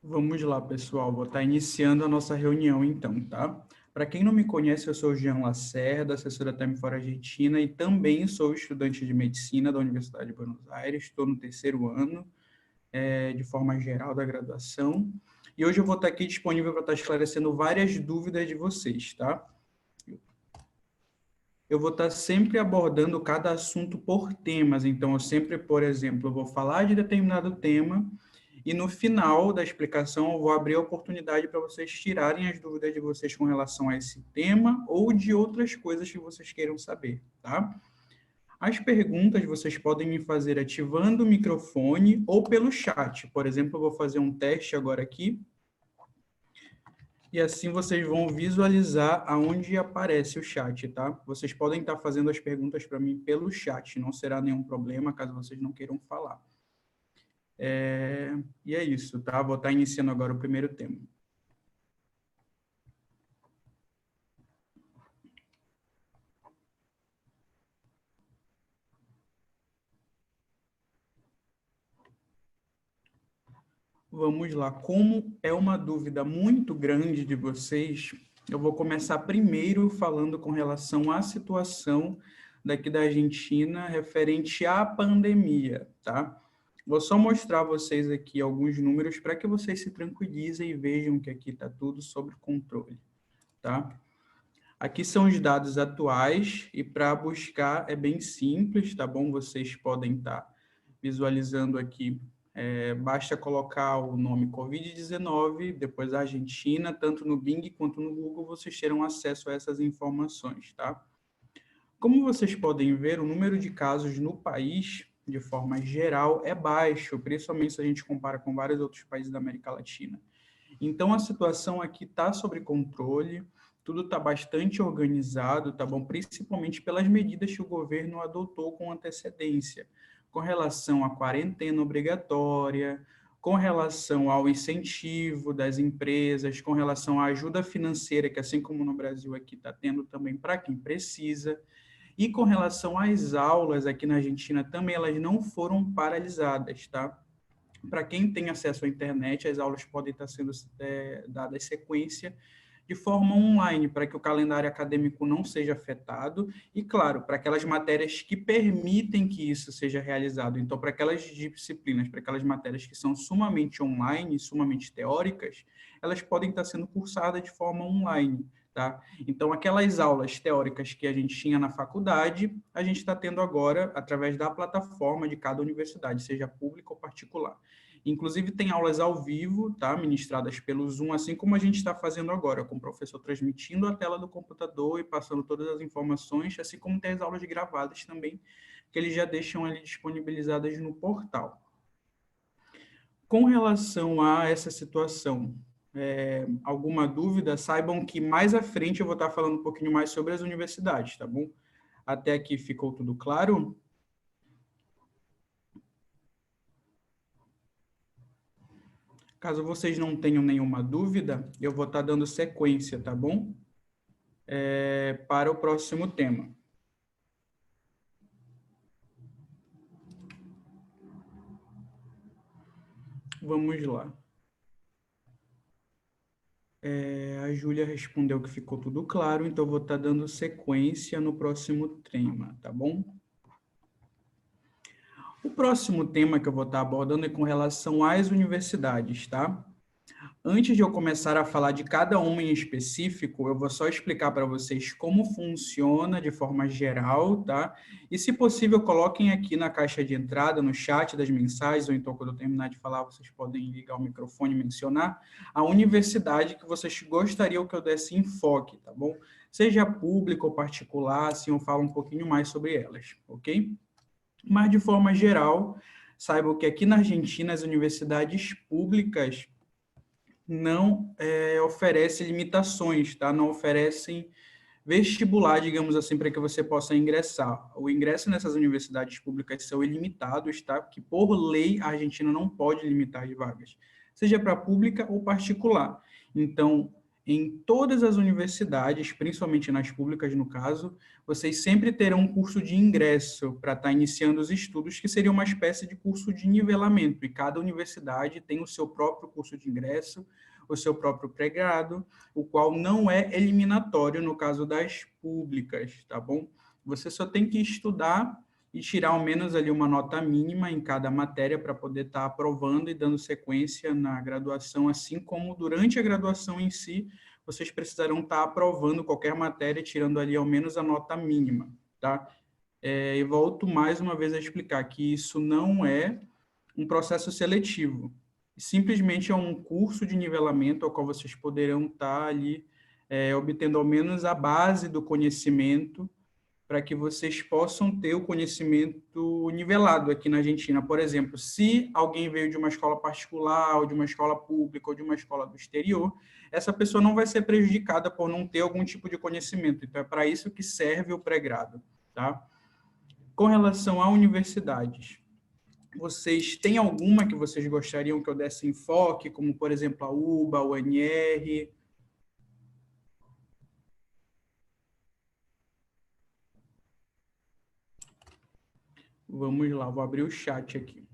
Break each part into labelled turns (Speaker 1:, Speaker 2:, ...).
Speaker 1: Vamos lá, pessoal. Vou estar iniciando a nossa reunião, então, tá? Para quem não me conhece, eu sou o Jean Lacerda, assessora Time for Argentina, e também sou estudante de medicina da Universidade de Buenos Aires. Estou no terceiro ano, de forma geral, da graduação. E hoje eu vou estar aqui disponível para estar esclarecendo várias dúvidas de vocês, tá? Eu vou estar sempre abordando cada assunto por temas. Então, eu sempre, por exemplo, eu vou falar de determinado tema e no final da explicação eu vou abrir a oportunidade para vocês tirarem as dúvidas de vocês com relação a esse tema ou de outras coisas que vocês queiram saber, tá? As perguntas vocês podem me fazer ativando o microfone ou pelo chat. Por exemplo, eu vou fazer um teste agora aqui. E assim vocês vão visualizar aonde aparece o chat, tá? Vocês podem estar fazendo as perguntas para mim pelo chat, não será nenhum problema caso vocês não queiram falar. E é isso, tá? Vou estar iniciando agora o primeiro tema. Vamos lá. Como é uma dúvida muito grande de vocês, eu vou começar primeiro falando com relação à situação daqui da Argentina referente à pandemia, tá? Vou só mostrar a vocês aqui alguns números para que vocês se tranquilizem e vejam que aqui está tudo sob controle, tá? Aqui são os dados atuais e para buscar é bem simples, tá bom? Vocês podem estar visualizando aqui, basta colocar o nome Covid-19, depois a Argentina, tanto no Bing quanto no Google, vocês terão acesso a essas informações, tá? Como vocês podem ver, o número de casos no país, de forma geral, é baixo, principalmente se a gente compara com vários outros países da América Latina. Então, a situação aqui está sob controle, tudo está bastante organizado, tá bom? Principalmente pelas medidas que o governo adotou com antecedência, com relação à quarentena obrigatória, com relação ao incentivo das empresas, com relação à ajuda financeira, que assim como no Brasil aqui está tendo também para quem precisa, e com relação às aulas aqui na Argentina também, elas não foram paralisadas, tá? Para quem tem acesso à internet, as aulas podem estar sendo dadas sequência de forma online, para que o calendário acadêmico não seja afetado, e, claro, para aquelas matérias que permitem que isso seja realizado. Então, para aquelas disciplinas, para aquelas matérias que são sumamente online, sumamente teóricas, elas podem estar sendo cursadas de forma online, tá? Então, aquelas aulas teóricas que a gente tinha na faculdade, a gente está tendo agora através da plataforma de cada universidade, seja pública ou particular. Inclusive, tem aulas ao vivo, tá? Ministradas pelo Zoom, assim como a gente está fazendo agora, com o professor transmitindo a tela do computador e passando todas as informações, assim como tem as aulas gravadas também, que eles já deixam ali disponibilizadas no portal. Com relação a essa situação, alguma dúvida, saibam que mais à frente eu vou estar falando um pouquinho mais sobre as universidades, tá bom? Até aqui ficou tudo claro? Caso vocês não tenham nenhuma dúvida, eu vou estar dando sequência, tá bom? Para o próximo tema. Vamos lá. A Júlia respondeu que ficou tudo claro, então eu vou estar dando sequência no próximo tema, tá bom? O próximo tema que eu vou estar abordando é com relação às universidades, tá? Antes de eu começar a falar de cada uma em específico, eu vou só explicar para vocês como funciona de forma geral, tá? E, se possível, coloquem aqui na caixa de entrada, no chat das mensagens, ou então, quando eu terminar de falar, vocês podem ligar o microfone e mencionar a universidade que vocês gostariam que eu desse enfoque, tá bom? Seja pública ou particular, assim eu falo um pouquinho mais sobre elas, ok? Mas, de forma geral, saibam que aqui na Argentina, as universidades públicas não oferecem limitações, tá? Não oferecem vestibular, digamos assim, para que você possa ingressar. O ingresso nessas universidades públicas são ilimitados, tá? Que, por lei, a Argentina não pode limitar as vagas, seja para pública ou particular. Então, em todas as universidades, principalmente nas públicas, no caso, vocês sempre terão um curso de ingresso para estar iniciando os estudos, que seria uma espécie de curso de nivelamento, e cada universidade tem o seu próprio curso de ingresso, o seu próprio pré-grado, o qual não é eliminatório no caso das públicas, tá bom? Você só tem que estudar e tirar ao menos ali uma nota mínima em cada matéria para poder estar aprovando e dando sequência na graduação, assim como durante a graduação em si, vocês precisarão estar aprovando qualquer matéria, tirando ali ao menos a nota mínima, tá? E volto mais uma vez a explicar que isso não é um processo seletivo, simplesmente é um curso de nivelamento ao qual vocês poderão estar ali obtendo ao menos a base do conhecimento para que vocês possam ter o conhecimento nivelado aqui na Argentina. Por exemplo, se alguém veio de uma escola particular, ou de uma escola pública, ou de uma escola do exterior, essa pessoa não vai ser prejudicada por não ter algum tipo de conhecimento. Então, é para isso que serve o pré-grado, tá? Com relação a universidades, vocês têm alguma que vocês gostariam que eu desse enfoque, como, por exemplo, a UBA, a UNR? Vamos lá, vou abrir o chat aqui.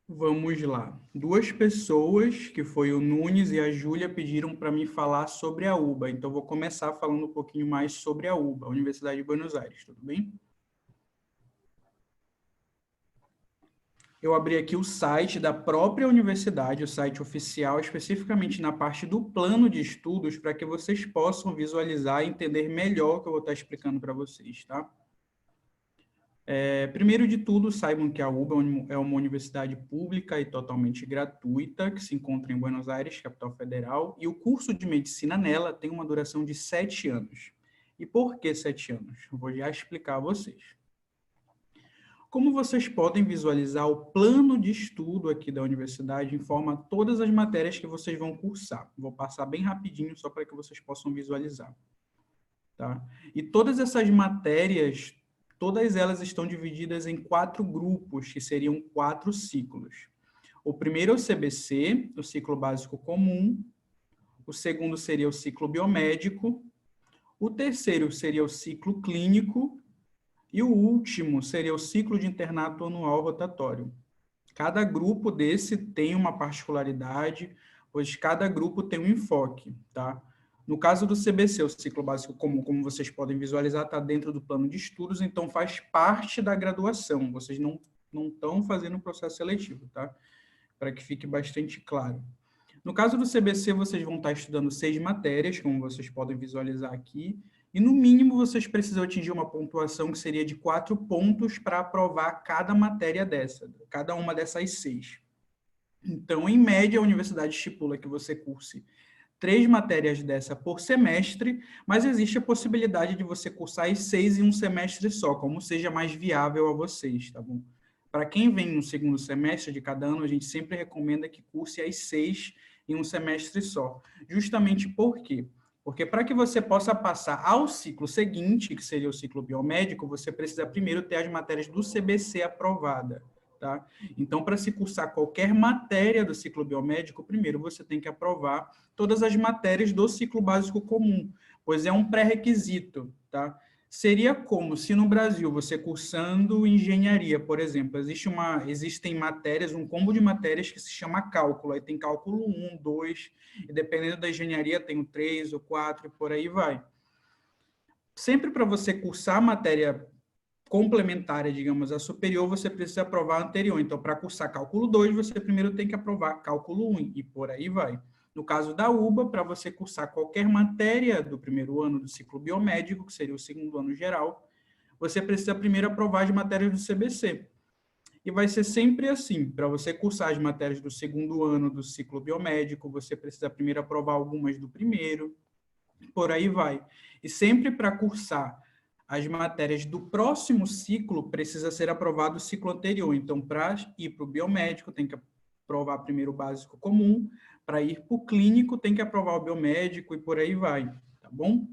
Speaker 1: Vamos lá. Duas pessoas, que foi o Nunes e a Júlia, pediram para mim falar sobre a UBA. Então, vou começar falando um pouquinho mais sobre a UBA, a Universidade de Buenos Aires, tudo bem? Eu abri aqui o site da própria universidade, o site oficial, especificamente na parte do plano de estudos, para que vocês possam visualizar e entender melhor o que eu vou estar explicando para vocês, tá? Primeiro de tudo, saibam que a UBA é uma universidade pública e totalmente gratuita, que se encontra em Buenos Aires, capital federal, e o curso de medicina nela tem uma duração de 7 anos. E por que 7 anos? Eu vou já explicar a vocês. Como vocês podem visualizar, o plano de estudo aqui da universidade informa todas as matérias que vocês vão cursar. Vou passar bem rapidinho, só para que vocês possam visualizar. Tá? E todas essas matérias, todas elas estão divididas em 4 grupos, que seriam 4 ciclos. O primeiro é o CBC, o ciclo básico comum. O segundo seria o ciclo biomédico. O terceiro seria o ciclo clínico. E o último seria o ciclo de internato anual rotatório. Cada grupo desse tem uma particularidade, pois cada grupo tem um enfoque, tá? No caso do CBC, o ciclo básico comum, como vocês podem visualizar, está dentro do plano de estudos, então faz parte da graduação. Vocês não estão fazendo o processo seletivo, tá? Para que fique bastante claro. No caso do CBC, vocês vão estar estudando 6 matérias, como vocês podem visualizar aqui, e no mínimo vocês precisam atingir uma pontuação que seria de 4 pontos para aprovar cada matéria dessa, cada uma dessas 6. Então, em média, a universidade estipula que você curse 3 matérias dessa por semestre, mas existe a possibilidade de você cursar as 6 em um semestre só, como seja mais viável a vocês, tá bom? Para quem vem no segundo semestre de cada ano, a gente sempre recomenda que curse as 6 em um semestre só. Justamente por quê? Porque para que você possa passar ao ciclo seguinte, que seria o ciclo biomédico, você precisa primeiro ter as matérias do CBC aprovada, tá? Então, para se cursar qualquer matéria do ciclo biomédico, primeiro você tem que aprovar todas as matérias do ciclo básico comum, pois é um pré-requisito, tá? Seria como se no Brasil, você cursando engenharia, por exemplo, existem matérias, um combo de matérias que se chama cálculo, aí tem cálculo 1, 2, e dependendo da engenharia tem o 3, o 4 e por aí vai. Sempre para você cursar a matéria complementária, digamos, a superior, você precisa aprovar a anterior. Então, para cursar cálculo 2, você primeiro tem que aprovar cálculo 1 e por aí vai. No caso da UBA, para você cursar qualquer matéria do primeiro ano do ciclo biomédico, que seria o segundo ano geral, você precisa primeiro aprovar as matérias do CBC. E vai ser sempre assim, para você cursar as matérias do segundo ano do ciclo biomédico, você precisa primeiro aprovar algumas do primeiro, por aí vai. E sempre para cursar as matérias do próximo ciclo, precisa ser aprovado o ciclo anterior. Então, para ir para o biomédico, tem que aprovar primeiro o básico comum, para ir para o clínico, tem que aprovar o biomédico e por aí vai, tá bom?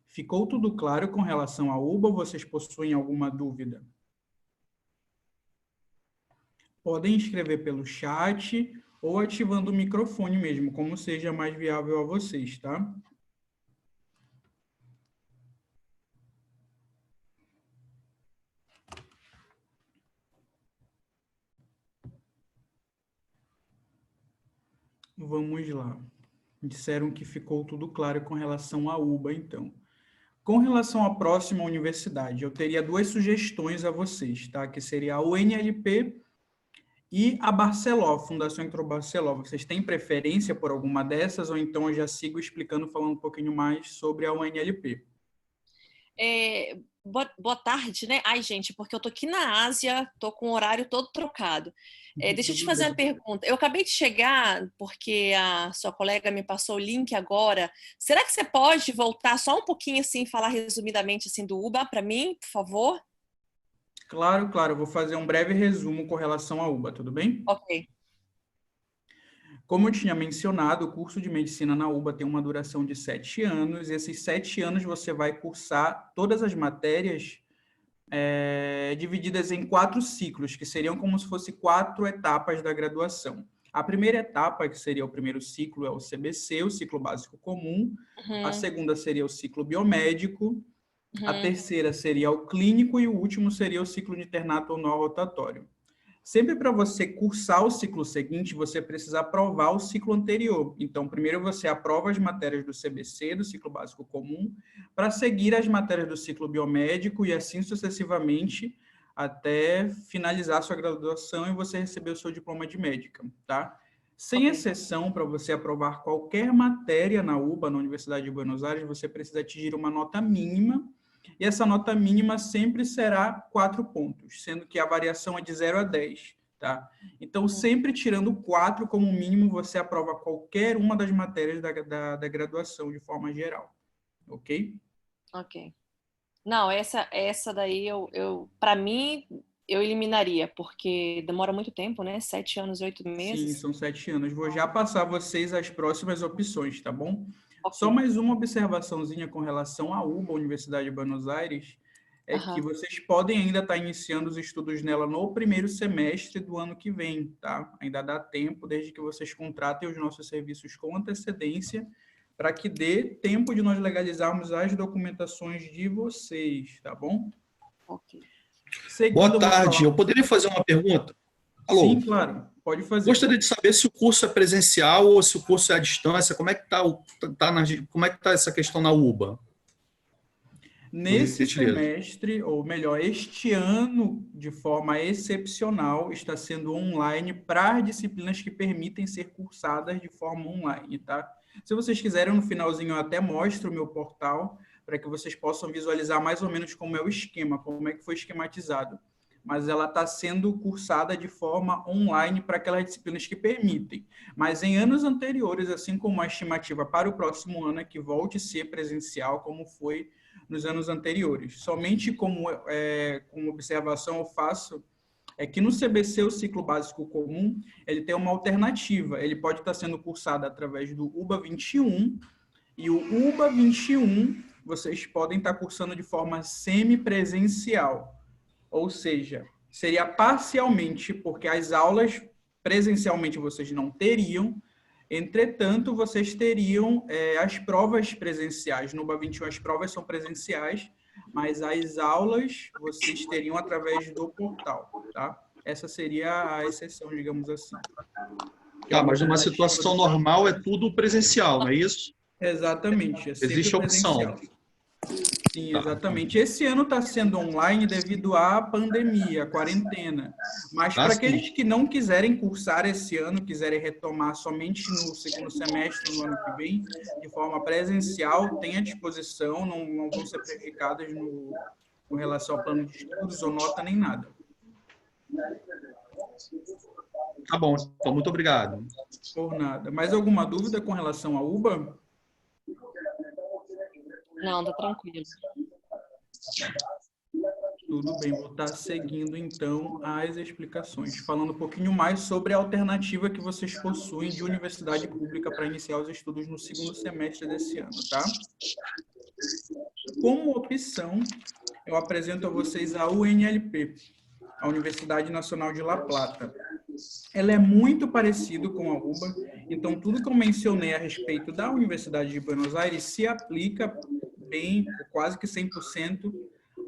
Speaker 1: Ficou tudo claro com relação à UBA? Vocês possuem alguma dúvida? Podem escrever pelo chat ou ativando o microfone mesmo, como seja mais viável a vocês, tá? Vamos lá. Disseram que ficou tudo claro com relação à UBA, então. Com relação à próxima universidade, eu teria duas sugestões a vocês, tá? Que seria a UNLP e a Barceló, Fundação Intro Barceló. Vocês têm preferência por alguma dessas, ou então eu já sigo explicando, falando um pouquinho mais sobre a UNLP?
Speaker 2: Boa tarde, né? Ai, gente, porque eu tô aqui na Ásia, tô com o horário todo trocado. Deixa eu te fazer uma pergunta. Eu acabei de chegar porque a sua colega me passou o link agora. Será que você pode voltar só um pouquinho assim, falar resumidamente assim do UBA para mim, por favor?
Speaker 1: Claro, claro. Eu vou fazer um breve resumo com relação à UBA, tudo bem?
Speaker 2: Ok.
Speaker 1: Como eu tinha mencionado, o curso de medicina na UBA tem uma duração de 7 anos, e esses 7 anos você vai cursar todas as matérias divididas em 4 ciclos, que seriam como se fossem 4 etapas da graduação. A primeira etapa, que seria o primeiro ciclo, é o CBC, o ciclo básico comum. A segunda seria o ciclo biomédico. A terceira seria o clínico e o último seria o ciclo de internato ou nó rotatório. Sempre para você cursar o ciclo seguinte, você precisa aprovar o ciclo anterior. Então, primeiro você aprova as matérias do CBC, do ciclo básico comum, para seguir as matérias do ciclo biomédico e assim sucessivamente até finalizar a sua graduação e você receber o seu diploma de médica, tá? Sem exceção, para você aprovar qualquer matéria na UBA, na Universidade de Buenos Aires, você precisa atingir uma nota mínima, e essa nota mínima sempre será 4 pontos, sendo que a variação é de 0 a 10, tá? Então, sempre tirando 4 como mínimo, você aprova qualquer uma das matérias da graduação, de forma geral, ok?
Speaker 2: Ok. Não, essa daí para mim, eu eliminaria, porque demora muito tempo, né? 7 anos, 8
Speaker 1: Sim,
Speaker 2: meses.
Speaker 1: são 7 anos. Vou já passar vocês as próximas opções, tá bom? Só
Speaker 2: Ok.
Speaker 1: mais uma observaçãozinha com relação à UBA, Universidade de Buenos Aires, é que vocês podem ainda estar iniciando os estudos nela no primeiro semestre do ano que vem, tá? Ainda dá tempo, desde que vocês contratem os nossos serviços com antecedência, para que dê tempo de nós legalizarmos as documentações de vocês, tá bom?
Speaker 2: Ok.
Speaker 1: Seguindo,
Speaker 3: Boa
Speaker 1: eu vou
Speaker 3: tarde,
Speaker 1: falar.
Speaker 3: eu poderia fazer uma pergunta?
Speaker 1: Sim,
Speaker 3: Alô,
Speaker 1: claro, pode fazer.
Speaker 3: gostaria de saber se o curso é presencial ou se o curso é à distância, como é que está como é que tá essa questão na UBA? Por
Speaker 1: Nesse
Speaker 3: gentileza.
Speaker 1: semestre, ou melhor, este ano, de forma excepcional, está sendo online para as disciplinas que permitem ser cursadas de forma online, tá? Se vocês quiserem, no finalzinho eu até mostro o meu portal, para que vocês possam visualizar mais ou menos como é o esquema, como é que foi esquematizado. Mas ela está sendo cursada de forma online para aquelas disciplinas que permitem. Mas em anos anteriores, assim como a estimativa para o próximo ano é que volte a ser presencial, como foi nos anos anteriores. Somente como observação eu faço é que no CBC, o ciclo básico comum, ele tem uma alternativa. Ele pode estar sendo cursado através do UBA 21, e o UBA 21 vocês podem estar cursando de forma semipresencial. Ou seja, seria parcialmente, porque as aulas presencialmente vocês não teriam. Entretanto, vocês teriam as provas presenciais. No UBA 21, as provas são presenciais, mas as aulas vocês teriam através do portal, tá? Essa seria a exceção, digamos assim.
Speaker 3: Ah, mas numa situação normal é tudo presencial, não é isso?
Speaker 1: Exatamente, é sempre
Speaker 3: Existe a opção.
Speaker 1: presencial. Sim,
Speaker 3: Tá.
Speaker 1: exatamente. Esse ano está sendo online devido à pandemia, à quarentena. Mas para
Speaker 3: Sim.
Speaker 1: aqueles que não quiserem cursar esse ano, quiserem retomar somente no segundo semestre, no ano que vem, de forma presencial, tem à disposição, não vão ser prejudicadas com relação ao plano de estudos ou nota nem nada.
Speaker 3: Tá bom, então muito obrigado.
Speaker 1: Por nada. Mais alguma dúvida com relação à UBA?
Speaker 2: Não, tá tranquilo.
Speaker 1: Tudo bem, vou estar seguindo então as explicações, falando um pouquinho mais sobre a alternativa que vocês possuem de universidade pública para iniciar os estudos no segundo semestre desse ano, tá? Como opção, eu apresento a vocês a UNLP, a Universidade Nacional de La Plata. ela é muito parecida com a UBA, então tudo que eu mencionei a respeito da Universidade de Buenos Aires se aplica bem, quase que 100%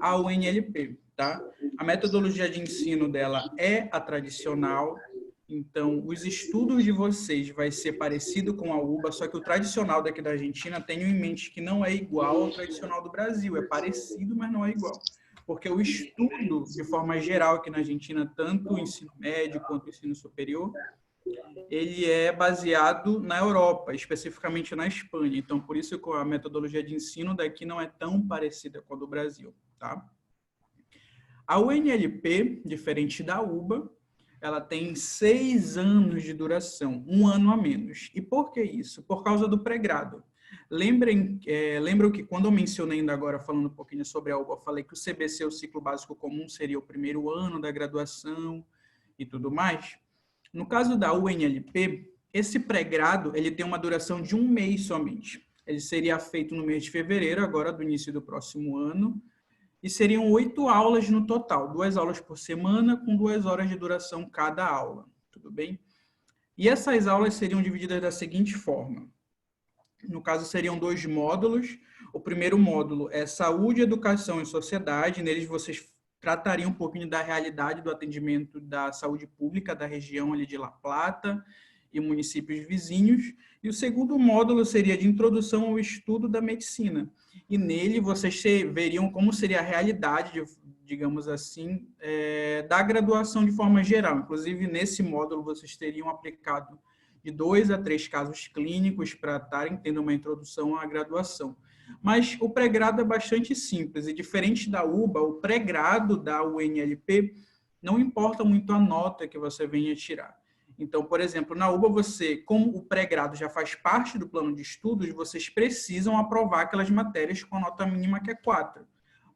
Speaker 1: à UNLP, tá? A metodologia de ensino dela é a tradicional, então os estudos de vocês vai ser parecido com a UBA, só que o tradicional daqui da Argentina, tenham em mente que não é igual ao tradicional do Brasil, é parecido, mas não é igual. Porque o estudo, de forma geral, aqui na Argentina, tanto o ensino médio quanto o ensino superior, ele é baseado na Europa, especificamente na Espanha. Então, por isso que a metodologia de ensino daqui não é tão parecida com a do Brasil, tá? A UNLP, diferente da UBA, ela tem 6 anos de duração, 1 ano a menos. E por que isso? Por causa do pré-grado. Lembram que quando eu mencionei ainda agora, falando um pouquinho sobre a UBA, eu falei que o CBC, o ciclo básico comum, seria o primeiro ano da graduação e tudo mais? No caso da UNLP, esse pré-grado ele tem uma duração de 1 mês somente. Ele seria feito no mês de fevereiro, agora do início do próximo ano, e seriam 8 aulas no total, 2 aulas por semana, com 2 horas de duração cada aula, tudo bem? E essas aulas seriam divididas da seguinte forma. No caso, seriam 2 módulos. O primeiro módulo é Saúde, Educação e Sociedade. Neles vocês tratariam um pouquinho da realidade do atendimento da saúde pública da região ali de La Plata e municípios vizinhos. E o segundo módulo seria de Introdução ao Estudo da Medicina. E nele vocês veriam como seria a realidade, digamos assim, da graduação de forma geral. Inclusive, nesse módulo, vocês teriam aplicado de 2 a 3 casos clínicos para estarem tendo uma introdução à graduação. Mas o pré-grado é bastante simples, e diferente da UBA, o pré-grado da UNLP não importa muito a nota que você venha tirar. Então, por exemplo, na UBA, como o pré-grado já faz parte do plano de estudos, vocês precisam aprovar aquelas matérias com a nota mínima, que é 4.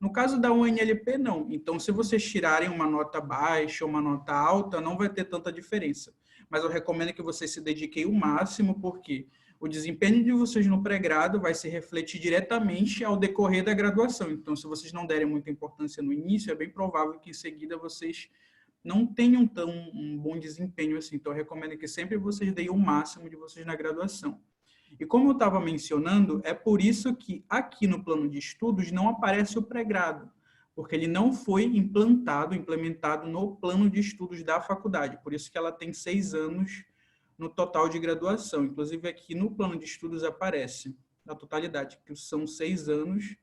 Speaker 1: No caso da UNLP, não. Então, se vocês tirarem uma nota baixa ou uma nota alta, não vai ter tanta diferença. Mas eu recomendo que vocês se dediquem o máximo, porque o desempenho de vocês no pré-grado vai se refletir diretamente ao decorrer da graduação. Então, se vocês não derem muita importância no início, é bem provável que em seguida vocês não tenham um bom desempenho assim. Então, eu recomendo que sempre vocês deem o máximo de vocês na graduação. E como eu estava mencionando, é por isso que aqui no plano de estudos não aparece o pré-grado, porque ele não foi implementado no plano de estudos da faculdade. Por isso que ela tem 6 anos no total de graduação. Inclusive, aqui no plano de estudos aparece a totalidade, que são 6 anos,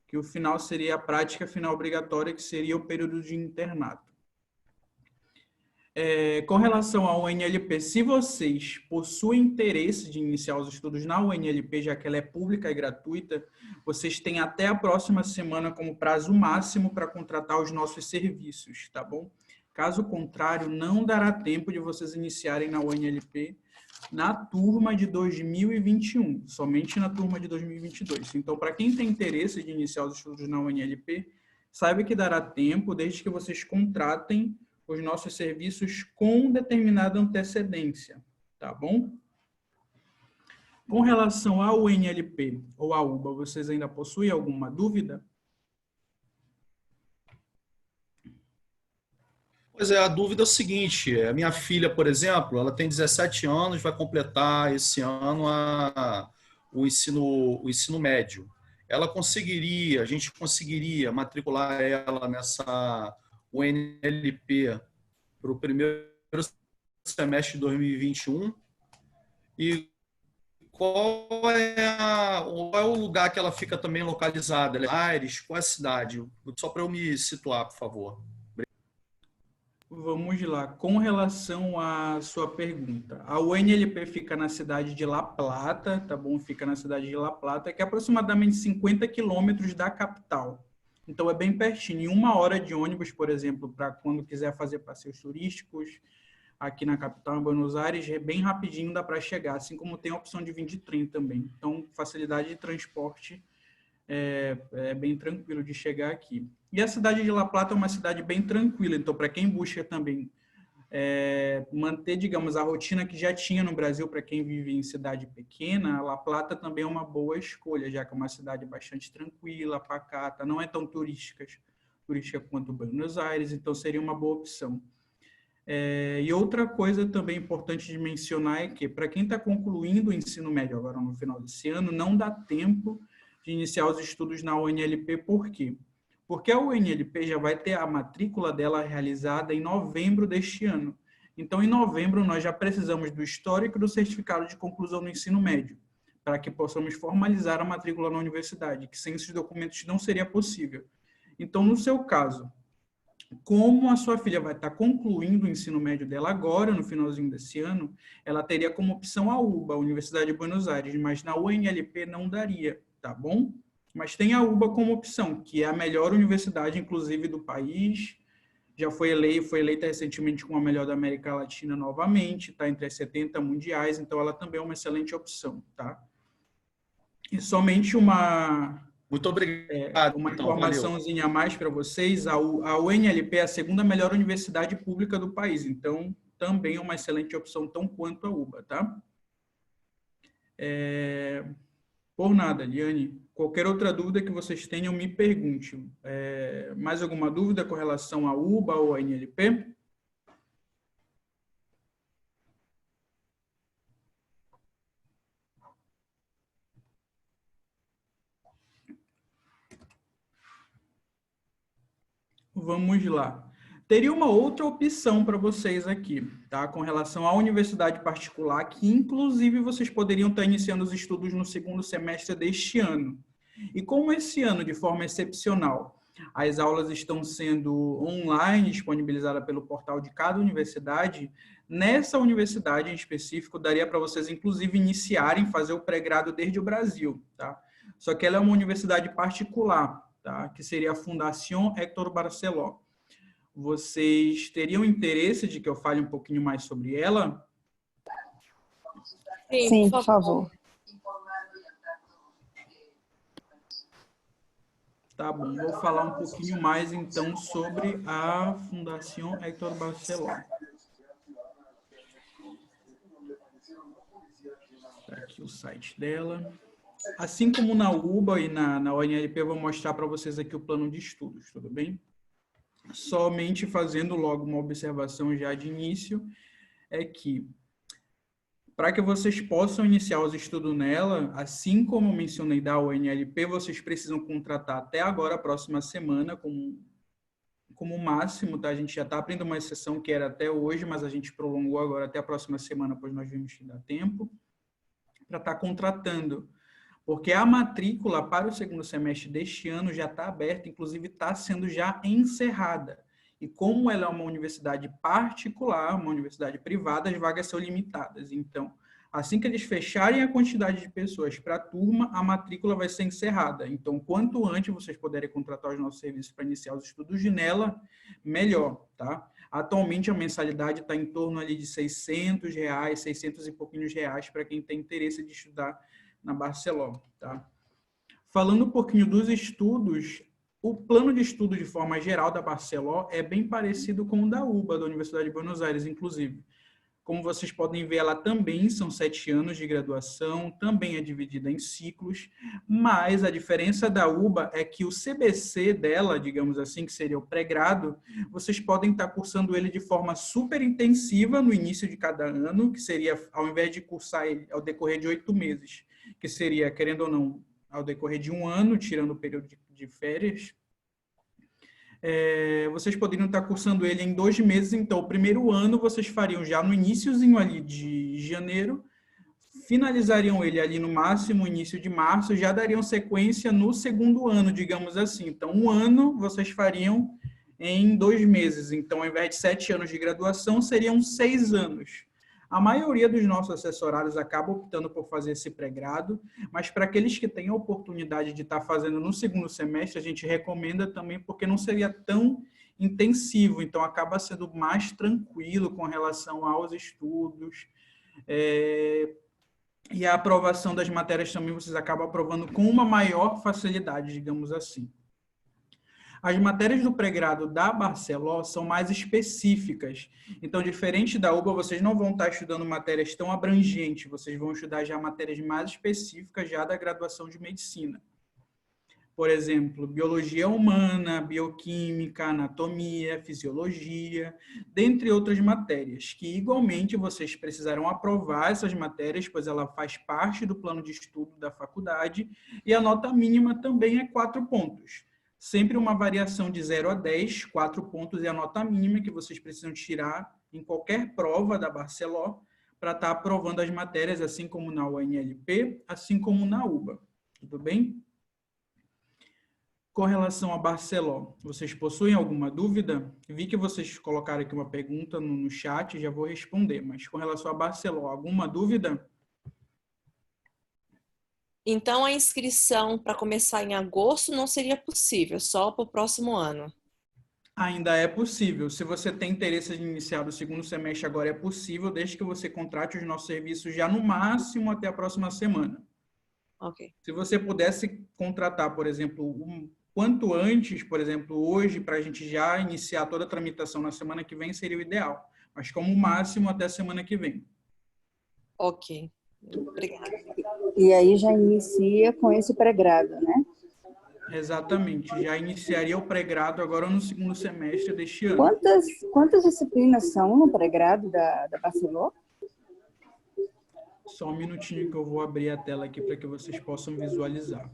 Speaker 1: que o final seria a prática final obrigatória, que seria o período de internato. Com relação ao UNLP, se vocês possuem interesse de iniciar os estudos na UNLP, já que ela é pública e gratuita, vocês têm até a próxima semana como prazo máximo para contratar os nossos serviços, tá bom? Caso contrário, não dará tempo de vocês iniciarem na UNLP na turma de 2021, somente na turma de 2022. Então, para quem tem interesse de iniciar os estudos na UNLP, saiba que dará tempo, desde que vocês contratem os nossos serviços com determinada antecedência, tá bom? Com relação ao UNLP ou à UBA, vocês ainda possuem alguma dúvida?
Speaker 3: Pois é, a dúvida é o seguinte, a minha filha, por exemplo, ela tem 17 anos, vai completar esse ano o ensino médio. A gente conseguiria matricular ela nessa UNLP para o primeiro semestre de 2021? E qual é o lugar que ela fica também localizada? Ela é Aires? Qual é a cidade? Só para eu me situar, por favor.
Speaker 1: Vamos lá. Com relação à sua pergunta, a UNLP fica na cidade de La Plata, tá bom? Fica na cidade de La Plata, que é aproximadamente 50 quilômetros da capital. Então, é bem pertinho. Em 1 hora de ônibus, por exemplo, para quando quiser fazer passeios turísticos aqui na capital, em Buenos Aires, é bem rapidinho, dá para chegar, assim como tem a opção de vir de trem também. Então, facilidade de transporte é bem tranquilo de chegar aqui. E a cidade de La Plata é uma cidade bem tranquila, então, para quem busca também manter, digamos, a rotina que já tinha no Brasil, para quem vive em cidade pequena, La Plata também é uma boa escolha, já que é uma cidade bastante tranquila, pacata, não é tão turística quanto Buenos Aires, então seria uma boa opção. E outra coisa também importante de mencionar é que, para quem está concluindo o ensino médio agora no final desse ano, não dá tempo de iniciar os estudos na UNLP. Por quê? Porque a UNLP já vai ter a matrícula dela realizada em novembro deste ano. Então, em novembro, nós já precisamos do histórico do certificado de conclusão do ensino médio, para que possamos formalizar a matrícula na universidade, que sem esses documentos não seria possível. Então, no seu caso, como a sua filha vai estar concluindo o ensino médio dela agora, no finalzinho desse ano, ela teria como opção a UBA, a Universidade de Buenos Aires, mas na UNLP não daria, tá bom? Mas tem a UBA como opção, que é a melhor universidade, inclusive, do país. Já foi eleita recentemente como a melhor da América Latina novamente, está entre as 70 mundiais, então ela também é uma excelente opção, tá? E somente
Speaker 3: Muito obrigado.
Speaker 1: uma
Speaker 3: Então,
Speaker 1: informaçãozinha a mais para vocês, a UNLP é a segunda melhor universidade pública do país, então também é uma excelente opção, tão quanto a UBA, tá? Por nada, Liane. Qualquer outra dúvida que vocês tenham, me pergunte. Mais alguma dúvida com relação à UBA ou à UNLP? Vamos lá. Teria uma outra opção para vocês aqui, tá? Com relação à universidade particular, que inclusive vocês poderiam estar iniciando os estudos no segundo semestre deste ano. E como esse ano, de forma excepcional, as aulas estão sendo online, disponibilizadas pelo portal de cada universidade, nessa universidade em específico, daria para vocês, inclusive, iniciarem, fazer o pré-grado desde o Brasil, tá? Só que ela é uma universidade particular, tá? Que seria a Fundación Héctor Barceló. Vocês teriam interesse de que eu fale um pouquinho mais sobre ela?
Speaker 4: Sim, por favor.
Speaker 1: Tá bom, vou falar um pouquinho mais, então, sobre a Fundación Héctor Barceló. Tá aqui o site dela. Assim como na UBA e na UNLP, eu vou mostrar para vocês aqui o plano de estudos, tudo bem? Somente fazendo logo uma observação já de início, é que para que vocês possam iniciar os estudos nela, assim como eu mencionei da UNLP, vocês precisam contratar até agora, a próxima semana, como máximo, tá? A gente já está abrindo uma exceção que era até hoje, mas a gente prolongou agora até a próxima semana, pois nós vimos que dá tempo, para estar contratando. Porque a matrícula para o segundo semestre deste ano já está aberta, inclusive está sendo já encerrada. E como ela é uma universidade particular, uma universidade privada, as vagas são limitadas. Então, assim que eles fecharem a quantidade de pessoas para a turma, a matrícula vai ser encerrada. Então, quanto antes vocês puderem contratar os nossos serviços para iniciar os estudos nela, melhor, tá? Atualmente, a mensalidade está em torno ali de R$600, 600 e pouquinhos reais para quem tem interesse de estudar na Barceló, tá? Falando um pouquinho dos estudos, o plano de estudo de forma geral da Barceló é bem parecido com o da UBA, da Universidade de Buenos Aires, inclusive. Como vocês podem ver, ela também são 7 anos de graduação, também é dividida em ciclos, mas a diferença da UBA é que o CBC dela, digamos assim, que seria o pré-grado, vocês podem estar cursando ele de forma super intensiva no início de cada ano, que seria, ao invés de cursar ele ao decorrer de 8 meses, que seria, querendo ou não, ao decorrer de um ano, tirando o período de férias, vocês poderiam estar cursando ele em 2 meses. Então, o primeiro ano vocês fariam já no iniciozinho ali de janeiro, finalizariam ele ali no máximo, início de março, já dariam sequência no segundo ano, digamos assim. Então, um ano vocês fariam em 2 meses. Então, ao invés de 7 anos de graduação, seriam 6 anos. A maioria dos nossos assessorados acaba optando por fazer esse pré-grado, mas para aqueles que têm a oportunidade de estar fazendo no segundo semestre, a gente recomenda também, porque não seria tão intensivo, então acaba sendo mais tranquilo com relação aos estudos, e a aprovação das matérias também vocês acabam aprovando com uma maior facilidade, digamos assim. As matérias do pré-grado da Barceló são mais específicas. Então, diferente da UBA, vocês não vão estar estudando matérias tão abrangentes, vocês vão estudar já matérias mais específicas já da graduação de medicina. por exemplo, biologia humana, bioquímica, anatomia, fisiologia, dentre outras matérias, que igualmente vocês precisarão aprovar essas matérias, pois ela faz parte do plano de estudo da faculdade, e a nota mínima também é 4 pontos. Sempre uma variação de 0 a 10, 4 pontos é a nota mínima que vocês precisam tirar em qualquer prova da Barceló para estar aprovando as matérias, assim como na UNLP, assim como na UBA. Tudo bem? Com relação a Barceló, vocês possuem alguma dúvida? Vi que vocês colocaram aqui uma pergunta no chat, já vou responder, mas com relação a Barceló, alguma dúvida?
Speaker 2: Então, a inscrição para começar em agosto não seria possível, só para o próximo ano.
Speaker 1: Ainda é possível. Se você tem interesse em iniciar o segundo semestre agora, é possível, desde que você contrate os nossos serviços já no máximo até a próxima semana.
Speaker 2: Ok.
Speaker 1: Se você pudesse contratar, por exemplo, quanto antes, por exemplo, hoje, para a gente já iniciar toda a tramitação na semana que vem, seria o ideal. Mas como máximo até a semana que vem.
Speaker 2: Ok. Obrigada.
Speaker 4: E aí já inicia com esse pré-grado, né?
Speaker 1: Exatamente. Já iniciaria o pré-grado agora no segundo semestre deste ano.
Speaker 4: Quantas disciplinas são no pré-grado da Barceló?
Speaker 1: Só um minutinho que eu vou abrir a tela aqui para que vocês possam visualizar.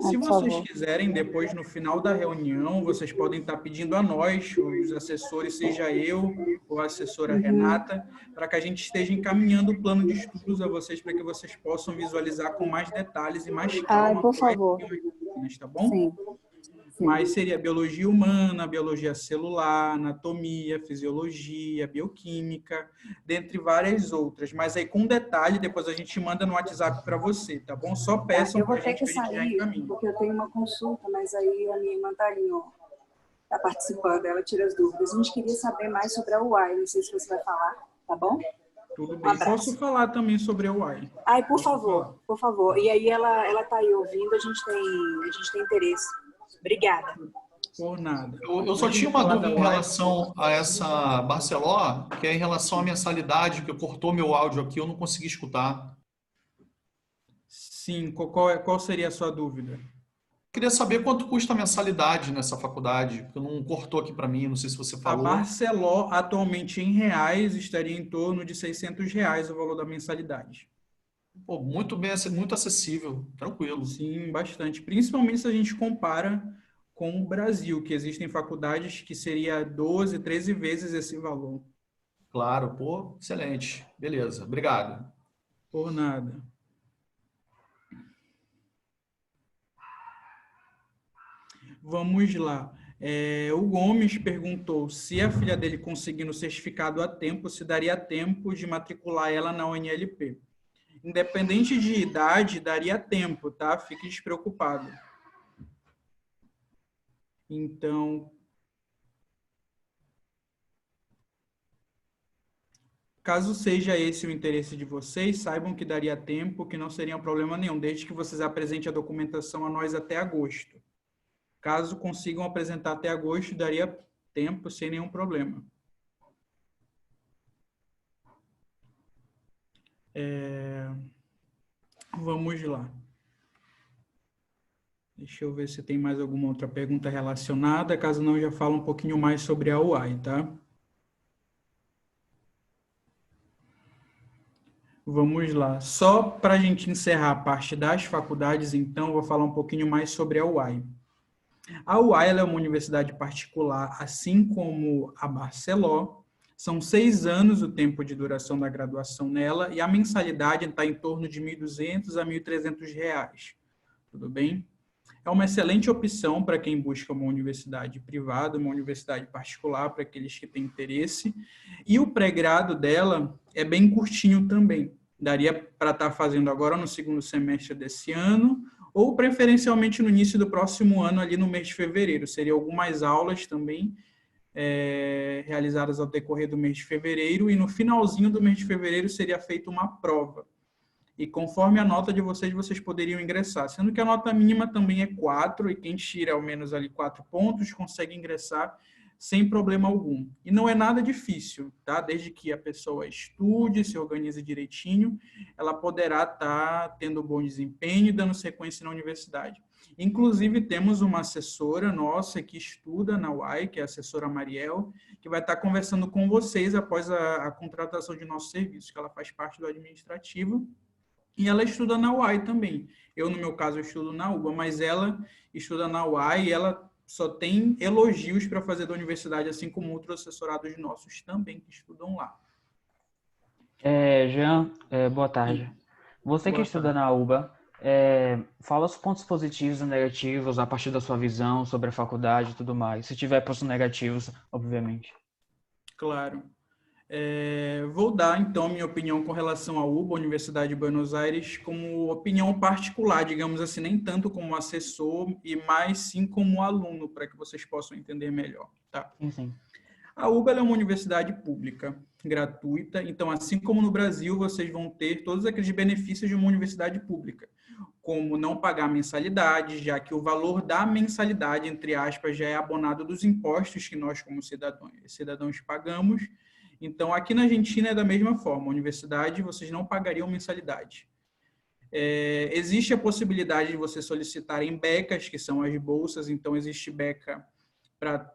Speaker 1: Se
Speaker 4: por
Speaker 1: vocês
Speaker 4: favor.
Speaker 1: quiserem, depois, no final da reunião, vocês podem estar pedindo a nós, os assessores, seja eu ou a assessora Renata, para que a gente esteja encaminhando o plano de estudos a vocês, para que vocês possam visualizar com mais detalhes e mais calma.
Speaker 4: Por favor.
Speaker 1: Tá bom?
Speaker 4: Sim.
Speaker 1: Mas seria biologia humana, biologia celular, anatomia, fisiologia, bioquímica, dentre várias outras. Mas aí com detalhe, depois a gente manda no WhatsApp para você, tá bom? Só peçam
Speaker 4: Eu vou
Speaker 1: pra
Speaker 4: ter
Speaker 1: gente
Speaker 4: que
Speaker 1: a gente já
Speaker 4: sair,
Speaker 1: encaminha.
Speaker 4: porque eu tenho uma consulta, mas aí a minha irmã está participando, ela tira as dúvidas. A gente queria saber mais sobre a UAI, não sei se você vai falar, tá bom?
Speaker 1: Tudo bem. Posso falar também sobre a UAI.
Speaker 4: Ai, por favor, por favor. E aí ela está aí ouvindo, a gente tem interesse. Obrigada.
Speaker 1: Por nada.
Speaker 3: Eu só tinha uma dúvida em relação a essa Barceló, que é em relação à mensalidade, que cortou meu áudio aqui, eu não consegui escutar.
Speaker 1: Sim, qual seria a sua dúvida?
Speaker 3: Queria saber quanto custa a mensalidade nessa faculdade, porque não cortou aqui para mim, não sei se você
Speaker 1: A
Speaker 3: falou.
Speaker 1: Barceló, atualmente em reais, estaria em torno de R$600 o valor da mensalidade.
Speaker 3: Pô, muito bem, muito acessível, tranquilo.
Speaker 1: Sim, bastante. Principalmente se a gente compara com o Brasil, que existem faculdades que seria 12, 13 vezes esse valor.
Speaker 3: Claro, pô, excelente. Beleza, obrigado.
Speaker 1: Por nada. Vamos lá. O Gomes perguntou se a filha dele conseguindo o certificado a tempo, se daria tempo de matricular ela na UNLP. Independente de idade, daria tempo, tá? Fique despreocupado. Então, caso seja esse o interesse de vocês, saibam que daria tempo, que não seria um problema nenhum, desde que vocês apresentem a documentação a nós até agosto. Caso consigam apresentar até agosto, daria tempo sem nenhum problema. Vamos lá. Deixa eu ver se tem mais alguma outra pergunta relacionada. Caso não, já falo um pouquinho mais sobre a UAI, tá? Vamos lá. Só para a gente encerrar a parte das faculdades, então, vou falar um pouquinho mais sobre a UAI. A UAI ela é uma universidade particular, assim como a Barceló. São 6 anos o tempo de duração da graduação nela e a mensalidade está em torno de R$1.200 a R$1.300. Tudo bem? É uma excelente opção para quem busca uma universidade privada, uma universidade particular, para aqueles que têm interesse. E o pré-grado dela é bem curtinho também. Daria para estar fazendo agora no segundo semestre desse ano, ou preferencialmente no início do próximo ano, ali no mês de fevereiro. Seriam algumas aulas também realizadas ao decorrer do mês de fevereiro, e no finalzinho do mês de fevereiro seria feita uma prova. E conforme a nota de vocês, vocês poderiam ingressar. Sendo que a nota mínima também é 4, e quem tira ao menos ali 4 pontos consegue ingressar sem problema algum. E não é nada difícil, tá? Desde que a pessoa estude, se organize direitinho, ela poderá estar tendo bom desempenho e dando sequência na universidade. Inclusive, temos uma assessora nossa que estuda na UAI, que é a assessora Mariel, que vai estar conversando com vocês após a contratação de nosso serviço, que ela faz parte do administrativo, e ela estuda na UAI também. Eu, no meu caso, eu estudo na UBA, mas ela estuda na UAI e ela só tem elogios para fazer da universidade, assim como outros assessorados nossos também que estudam lá.
Speaker 5: Jean, boa tarde. Você que
Speaker 1: Boa
Speaker 5: estuda
Speaker 1: tarde.
Speaker 5: na UBA, fala os pontos positivos e negativos a partir da sua visão sobre a faculdade e tudo mais. Se tiver pontos negativos, obviamente.
Speaker 1: Claro. Vou dar, então, minha opinião com relação à UBA, Universidade de Buenos Aires, como opinião particular, digamos assim, nem tanto como assessor, e mais sim como aluno, para que vocês possam entender melhor, tá?
Speaker 5: Sim.
Speaker 1: A UBA ela é uma universidade pública, gratuita, então, assim como no Brasil, vocês vão ter todos aqueles benefícios de uma universidade pública, como não pagar mensalidade, já que o valor da mensalidade, entre aspas, já é abonado dos impostos que nós, como cidadãos pagamos. Então, aqui na Argentina é da mesma forma, a universidade, vocês não pagariam mensalidade. Existe a possibilidade de vocês solicitarem becas, que são as bolsas, então existe beca para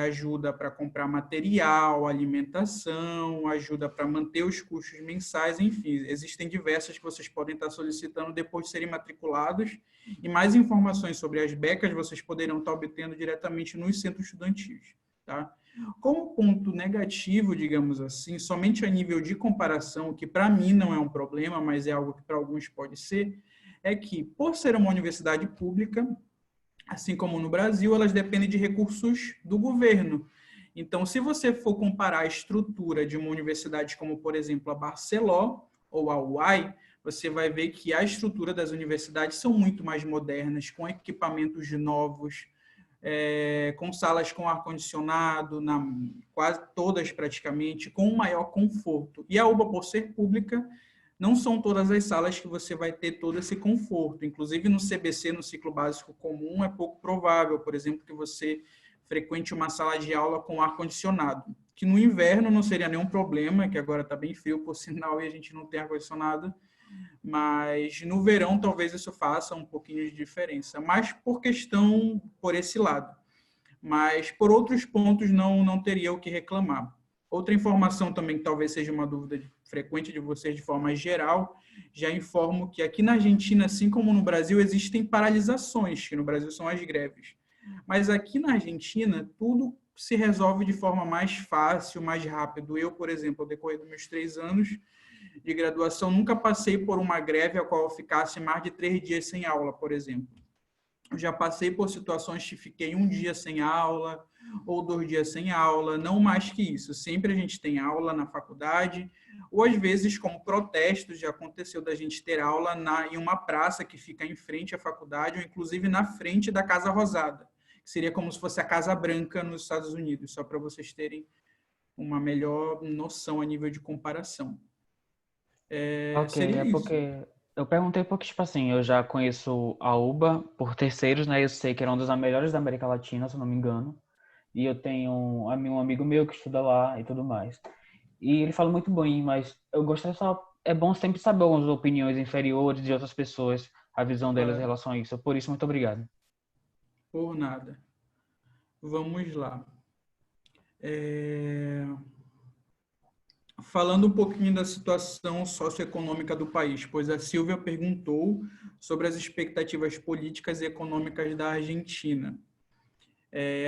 Speaker 1: ajuda para comprar material, alimentação, ajuda para manter os custos mensais, enfim, existem diversas que vocês podem estar solicitando depois de serem matriculados, e mais informações sobre as becas vocês poderão estar obtendo diretamente nos centros estudantis, tá? Como ponto negativo, digamos assim, somente a nível de comparação, que para mim não é um problema, mas é algo que para alguns pode ser, é que, por ser uma universidade pública, assim como no Brasil, elas dependem de recursos do governo. Então, se você for comparar a estrutura de uma universidade como, por exemplo, a Barceló ou a UAI, você vai ver que a estrutura das universidades são muito mais modernas, com equipamentos novos, com salas com ar-condicionado, quase todas praticamente, com um maior conforto. E a UBA, por ser pública, não são todas as salas que você vai ter todo esse conforto. Inclusive, no CBC, no ciclo básico comum, é pouco provável, por exemplo, que você frequente uma sala de aula com ar-condicionado, que no inverno não seria nenhum problema, que agora está bem frio, por sinal, e a gente não tem ar-condicionado, mas no verão talvez isso faça um pouquinho de diferença, mas por esse lado. Mas por outros pontos não teria o que reclamar. Outra informação também que talvez seja uma dúvida frequente de vocês de forma geral, já informo que aqui na Argentina, assim como no Brasil, existem paralisações, que no Brasil são as greves. Mas aqui na Argentina, tudo se resolve de forma mais fácil, mais rápido. Eu, por exemplo, ao decorrer dos meus 3 anos de graduação, nunca passei por uma greve a qual eu ficasse mais de 3 dias sem aula, por exemplo. Eu já passei por situações que fiquei 1 dia sem aula, ou 2 dias sem aula, não mais que isso. Sempre a gente tem aula na faculdade, ou às vezes, como protestos, já aconteceu da gente ter aula em uma praça que fica em frente à faculdade, ou inclusive na frente da Casa Rosada, que seria como se fosse a Casa Branca nos Estados Unidos, só para vocês terem uma melhor noção a nível de comparação. Seria isso.
Speaker 5: Porque eu perguntei porque, tipo assim, eu já conheço a UBA por terceiros, né? Eu sei que era uma das melhores da América Latina, se eu não me engano. E eu tenho um amigo meu que estuda lá e tudo mais. E ele fala muito bem, mas eu gostaria só... É bom sempre saber algumas opiniões inferiores de outras pessoas, a visão delas em relação a isso. Por isso, muito obrigado.
Speaker 1: Por nada. Vamos lá. Falando um pouquinho da situação socioeconômica do país, pois a Silvia perguntou sobre as expectativas políticas e econômicas da Argentina.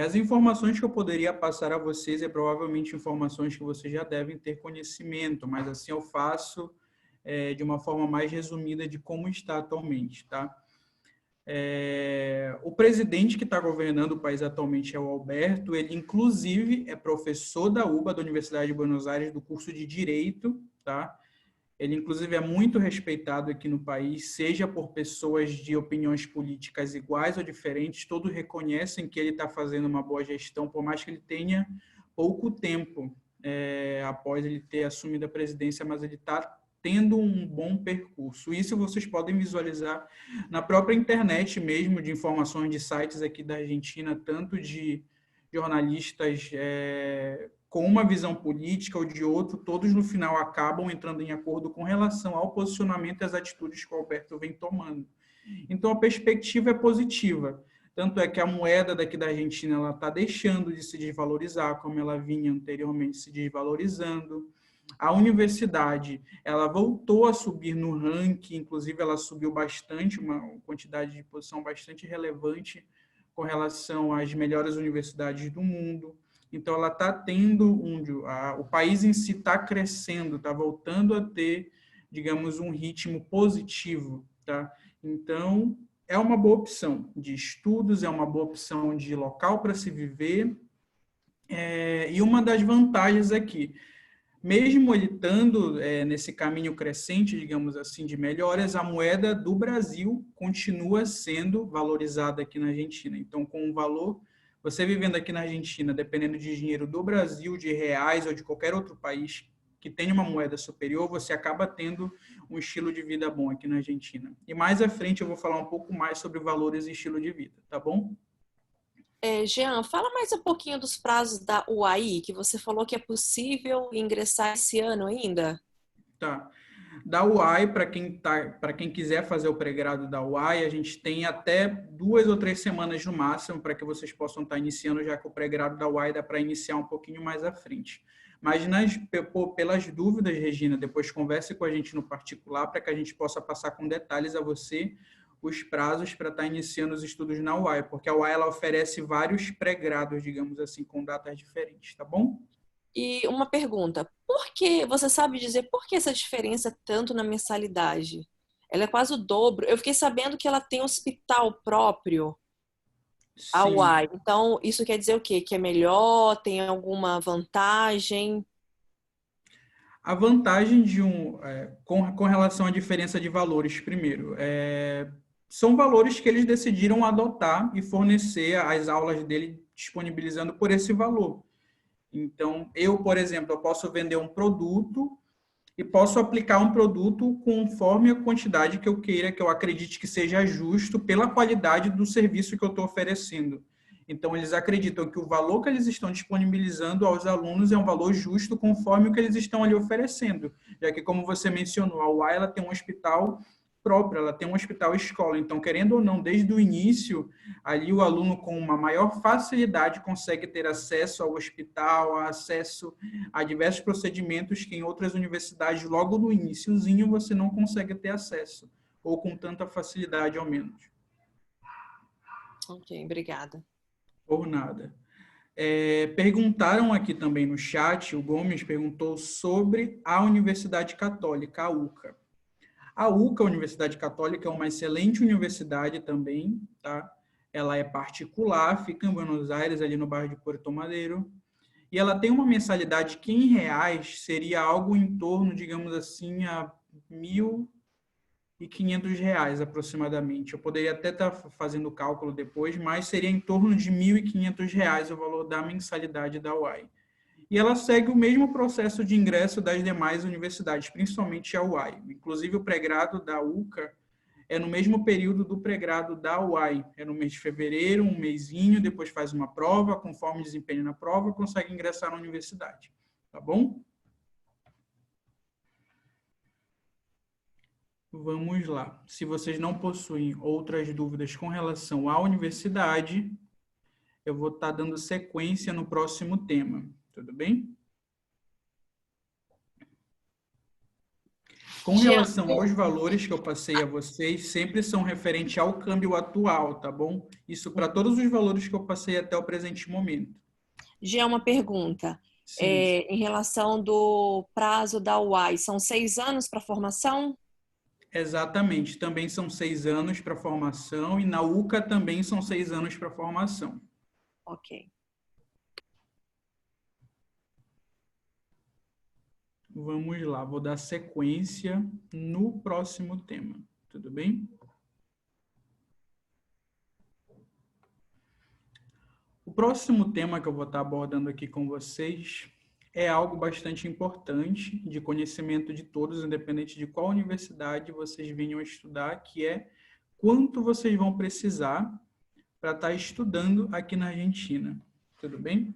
Speaker 1: As informações que eu poderia passar a vocês provavelmente informações que vocês já devem ter conhecimento, mas assim eu faço de uma forma mais resumida de como está atualmente, tá? O presidente que está governando o país atualmente é o Alberto, ele inclusive é professor da UBA, da Universidade de Buenos Aires, do curso de Direito, tá? Ele inclusive é muito respeitado aqui no país, seja por pessoas de opiniões políticas iguais ou diferentes, todos reconhecem que ele está fazendo uma boa gestão, por mais que ele tenha pouco tempo após ele ter assumido a presidência, mas ele está tendo um bom percurso. Isso vocês podem visualizar na própria internet mesmo, de informações de sites aqui da Argentina, tanto de jornalistas com uma visão política ou de outro, todos no final acabam entrando em acordo com relação ao posicionamento e às atitudes que o Alberto vem tomando. Então, a perspectiva é positiva. Tanto é que a moeda daqui da Argentina ela está deixando de se desvalorizar, como ela vinha anteriormente se desvalorizando. A universidade ela voltou a subir no ranking, inclusive ela subiu bastante, uma quantidade de posição bastante relevante com relação às melhores universidades do mundo. Então, ela está tendo o país em si está crescendo, está voltando a ter, digamos, um ritmo positivo, tá? Então, é uma boa opção de estudos, é uma boa opção de local para se viver. E uma das vantagens aqui, mesmo ele estando nesse caminho crescente, digamos assim, de melhoras, a moeda do Brasil continua sendo valorizada aqui na Argentina. Então, com o valor, você vivendo aqui na Argentina, dependendo de dinheiro do Brasil, de reais ou de qualquer outro país que tenha uma moeda superior, você acaba tendo um estilo de vida bom aqui na Argentina. E mais à frente eu vou falar um pouco mais sobre valores e estilo de vida, tá bom?
Speaker 2: Jean, fala mais um pouquinho dos prazos da UAI, que você falou que é possível ingressar esse ano ainda.
Speaker 1: Tá. Da UAI, para quem quiser fazer o pré-grado da UAI, a gente tem até 2 ou 3 semanas no máximo para que vocês possam estar iniciando, já que o pré-grado da UAI dá para iniciar um pouquinho mais à frente. Mas pelas dúvidas, Regina, depois converse com a gente no particular para que a gente possa passar com detalhes a você os prazos para estar iniciando os estudos na UAI, porque a UAI ela oferece vários pré-grados, digamos assim, com datas diferentes, tá bom?
Speaker 2: E uma pergunta, você sabe dizer por que essa diferença tanto na mensalidade? Ela é quase o dobro. Eu fiquei sabendo que ela tem hospital próprio, a
Speaker 1: Sim.
Speaker 2: UAI. Então, isso quer dizer o quê? Que é melhor? Tem alguma vantagem?
Speaker 1: A vantagem com relação à diferença de valores, primeiro, são valores que eles decidiram adotar e fornecer as aulas dele disponibilizando por esse valor. Então, por exemplo, eu posso vender um produto e posso aplicar um produto conforme a quantidade que eu queira, que eu acredite que seja justo pela qualidade do serviço que eu estou oferecendo. Então, eles acreditam que o valor que eles estão disponibilizando aos alunos é um valor justo conforme o que eles estão ali oferecendo. Já que, como você mencionou, a UAI ela tem um hospital próprio, ela tem um hospital escola. Então, querendo ou não, desde o início, ali o aluno com uma maior facilidade consegue ter acesso ao hospital, acesso a diversos procedimentos que em outras universidades, logo no iniciozinho, você não consegue ter acesso, ou com tanta facilidade ao menos.
Speaker 2: Ok, obrigada.
Speaker 1: Por nada. Perguntaram aqui também no chat, o Gomes perguntou sobre a Universidade Católica, a UCA. A UCA, a Universidade Católica, é uma excelente universidade também, tá? Ela é particular, fica em Buenos Aires, ali no bairro de Puerto Madero, e ela tem uma mensalidade que em reais seria algo em torno, digamos assim, a R$1.500 aproximadamente. Eu poderia até estar fazendo o cálculo depois, mas seria em torno de R$1.500 o valor da mensalidade da UAI. E ela segue o mesmo processo de ingresso das demais universidades, principalmente a UAI. Inclusive, o pré-grado da UCA é no mesmo período do pré-grado da UAI. É no mês de fevereiro, um mesinho, depois faz uma prova, conforme desempenho na prova, consegue ingressar na universidade. Tá bom? Vamos lá. Se vocês não possuem outras dúvidas com relação à universidade, eu vou estar dando sequência no próximo tema. Tudo bem? Com relação aos valores que eu passei a vocês, sempre são referentes ao câmbio atual, tá bom? Isso para todos os valores que eu passei até o presente momento.
Speaker 2: Jean, uma pergunta. Em relação do prazo da UAI, são 6 anos para formação?
Speaker 1: Exatamente. Também são 6 anos para formação e na UCA também são 6 anos para formação.
Speaker 2: Ok.
Speaker 1: Vamos lá, vou dar sequência no próximo tema. Tudo bem? O próximo tema que eu vou estar abordando aqui com vocês é algo bastante importante, de conhecimento de todos, independente de qual universidade vocês venham a estudar, que é quanto vocês vão precisar para estar estudando aqui na Argentina. Tudo bem?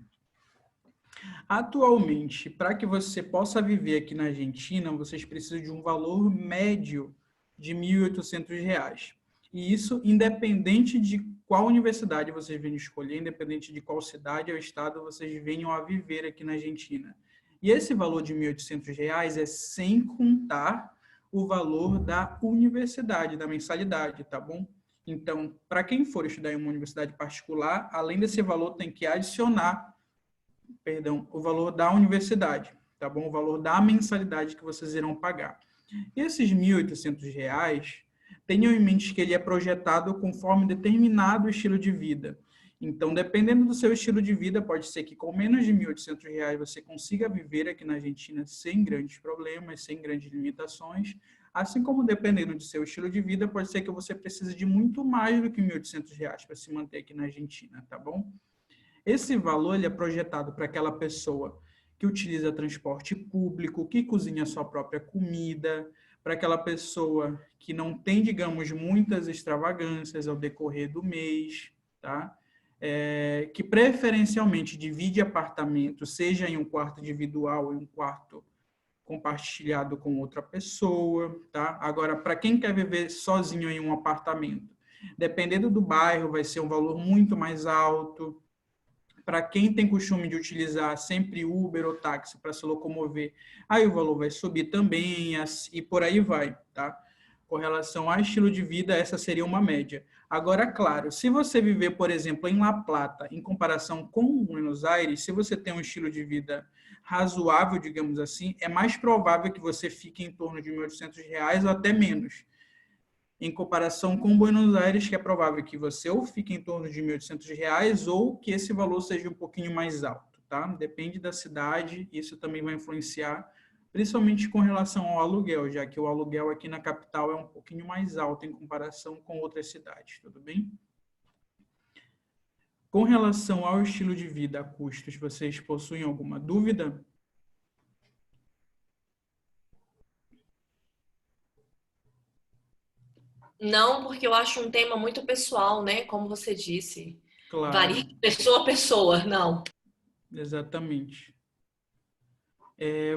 Speaker 1: Atualmente, para que você possa viver aqui na Argentina, vocês precisam de um valor médio de R$1.800. E isso independente de qual universidade vocês venham escolher, independente de qual cidade ou estado vocês venham a viver aqui na Argentina. E esse valor de R$ 1.800 é sem contar o valor da universidade, da mensalidade, tá bom? Então, para quem for estudar em uma universidade particular, além desse valor, tem que adicionar, o valor da universidade, tá bom? O valor da mensalidade que vocês irão pagar. E esses R$ 1.800, tenham em mente que ele é projetado conforme determinado estilo de vida. Então, dependendo do seu estilo de vida, pode ser que com menos de R$ 1.800 você consiga viver aqui na Argentina sem grandes problemas, sem grandes limitações. Assim como, dependendo do seu estilo de vida, pode ser que você precise de muito mais do que R$ 1.800 para se manter aqui na Argentina, tá bom? Esse valor ele é projetado para aquela pessoa que utiliza transporte público, que cozinha sua própria comida, para aquela pessoa que não tem, digamos, muitas extravagâncias ao decorrer do mês, tá? Que preferencialmente divide apartamento, seja em um quarto individual ou em um quarto compartilhado com outra pessoa, tá? Agora, para quem quer viver sozinho em um apartamento, dependendo do bairro, vai ser um valor muito mais alto. Para quem tem costume de utilizar sempre Uber ou táxi para se locomover, aí o valor vai subir também e por aí vai, tá? Com relação ao estilo de vida, essa seria uma média. Agora, claro, se você viver, por exemplo, em La Plata, em comparação com Buenos Aires, se você tem um estilo de vida razoável, digamos assim, é mais provável que você fique em torno de R$ 1.800 ou até menos. Em comparação com Buenos Aires, que é provável que você ou fique em torno de R$ 1.800 ou que esse valor seja um pouquinho mais alto, tá? Depende da cidade, isso também vai influenciar, principalmente com relação ao aluguel, já que o aluguel aqui na capital é um pouquinho mais alto em comparação com outras cidades, tudo bem? Com relação ao estilo de vida, a custos, vocês possuem alguma dúvida?
Speaker 2: Não, porque eu acho um tema muito pessoal, né? Como você disse.
Speaker 1: Claro.
Speaker 2: Varia de pessoa a pessoa, não.
Speaker 1: Exatamente.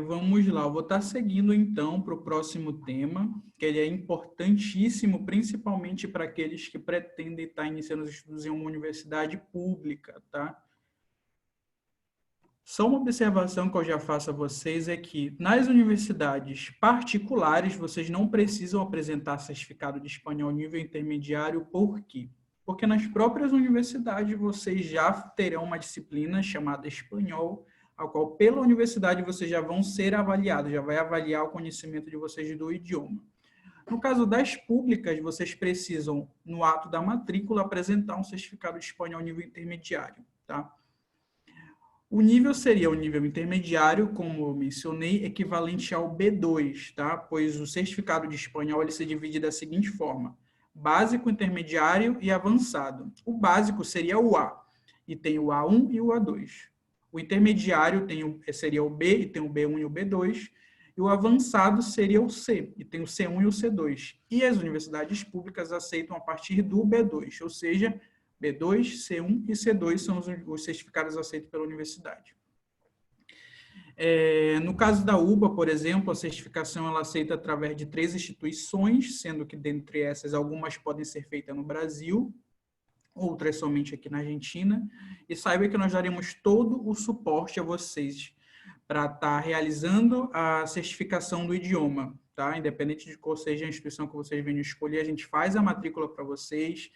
Speaker 1: Vamos lá, eu vou estar seguindo então para o próximo tema, que ele é importantíssimo, principalmente para aqueles que pretendem estar iniciando os estudos em uma universidade pública, tá? Só uma observação que eu já faço a vocês é que nas universidades particulares vocês não precisam apresentar certificado de espanhol nível intermediário, por quê? Porque nas próprias universidades vocês já terão uma disciplina chamada espanhol, a qual pela universidade vocês já vão ser avaliados, já vai avaliar o conhecimento de vocês do idioma. No caso das públicas, vocês precisam, no ato da matrícula, apresentar um certificado de espanhol nível intermediário, tá? O nível seria o nível intermediário, como eu mencionei, equivalente ao B2, tá? Pois o certificado de espanhol ele se divide da seguinte forma: básico, intermediário e avançado. O básico seria o A, e tem o A1 e o A2. O intermediário seria o B, e tem o B1 e o B2. E o avançado seria o C, e tem o C1 e o C2. E as universidades públicas aceitam a partir do B2, ou seja, B2, C1 e C2 são os certificados aceitos pela universidade. No caso da UBA, por exemplo, a certificação ela aceita através de 3 instituições, sendo que dentre essas algumas podem ser feitas no Brasil, outras somente aqui na Argentina. E saiba que nós daremos todo o suporte a vocês para estar realizando a certificação do idioma, tá? Independente de qual seja a instituição que vocês venham escolher, a gente faz a matrícula para vocês.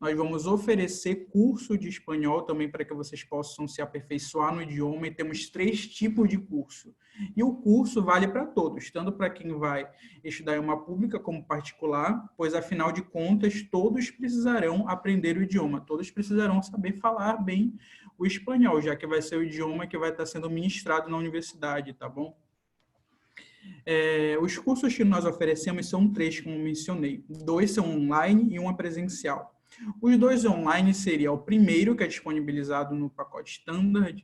Speaker 1: Nós vamos oferecer curso de espanhol também para que vocês possam se aperfeiçoar no idioma, e temos 3 tipos de curso. E o curso vale para todos, tanto para quem vai estudar em uma pública como particular, pois, afinal de contas, todos precisarão aprender o idioma, todos precisarão saber falar bem o espanhol, já que vai ser o idioma que vai estar sendo ministrado na universidade, tá bom? Os cursos que nós oferecemos são 3, como mencionei. 2 são online e 1 é presencial. Os 2 online seria o primeiro, que é disponibilizado no pacote standard,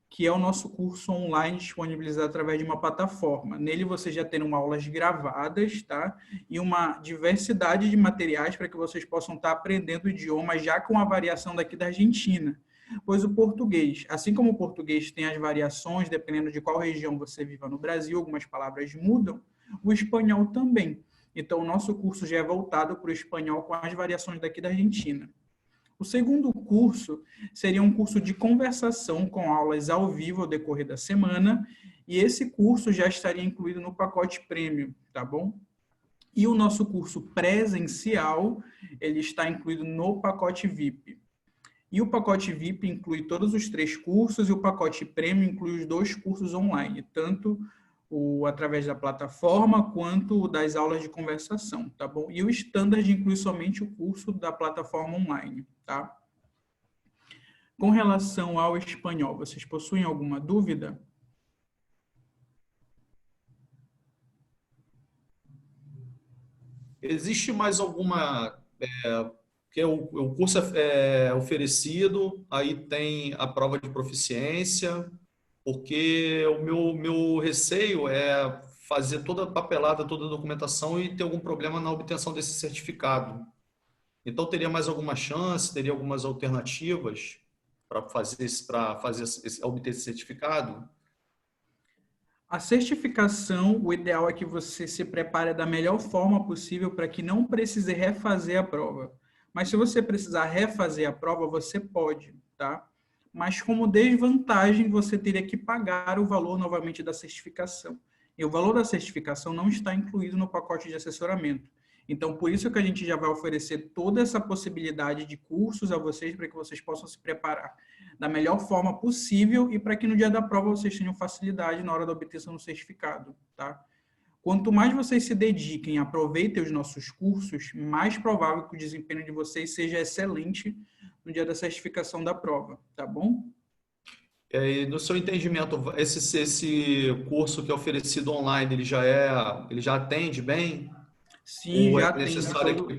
Speaker 1: que é o nosso curso online disponibilizado através de uma plataforma. Nele vocês já terão aulas gravadas, tá? E uma diversidade de materiais para que vocês possam estar aprendendo o idioma já com a variação daqui da Argentina. Pois o português, assim como o português tem as variações, dependendo de qual região você viva no Brasil, algumas palavras mudam, o espanhol também. Então, o nosso curso já é voltado para o espanhol com as variações daqui da Argentina. O segundo curso seria um curso de conversação com aulas ao vivo ao decorrer da semana, e esse curso já estaria incluído no pacote premium, tá bom? E o nosso curso presencial, ele está incluído no pacote VIP. E o pacote VIP inclui todos os 3 cursos e o pacote premium inclui os 2 cursos online, tanto o através da plataforma quanto das aulas de conversação, tá bom? E o standard inclui somente o curso da plataforma online, tá? Com relação ao espanhol, vocês possuem alguma dúvida?
Speaker 3: Existe mais alguma... que o curso é oferecido, aí tem a prova de proficiência, porque o meu receio é fazer toda a papelada, toda a documentação e ter algum problema na obtenção desse certificado. Então, teria mais alguma chance, teria algumas alternativas para obter esse certificado?
Speaker 1: A certificação, o ideal é que você se prepare da melhor forma possível para que não precise refazer a prova. Mas se você precisar refazer a prova, você pode, tá? Mas como desvantagem, você teria que pagar o valor novamente da certificação. E o valor da certificação não está incluído no pacote de assessoramento. Então, por isso que a gente já vai oferecer toda essa possibilidade de cursos a vocês, para que vocês possam se preparar da melhor forma possível e para que no dia da prova vocês tenham facilidade na hora da obtenção do certificado, tá? Quanto mais vocês se dediquem, aproveitem os nossos cursos, mais provável que o desempenho de vocês seja excelente no dia da certificação da prova, tá bom?
Speaker 3: E no seu entendimento, esse curso que é oferecido online, ele já atende bem?
Speaker 1: Sim,
Speaker 3: Ou é
Speaker 1: já atende
Speaker 3: necessário
Speaker 1: todo...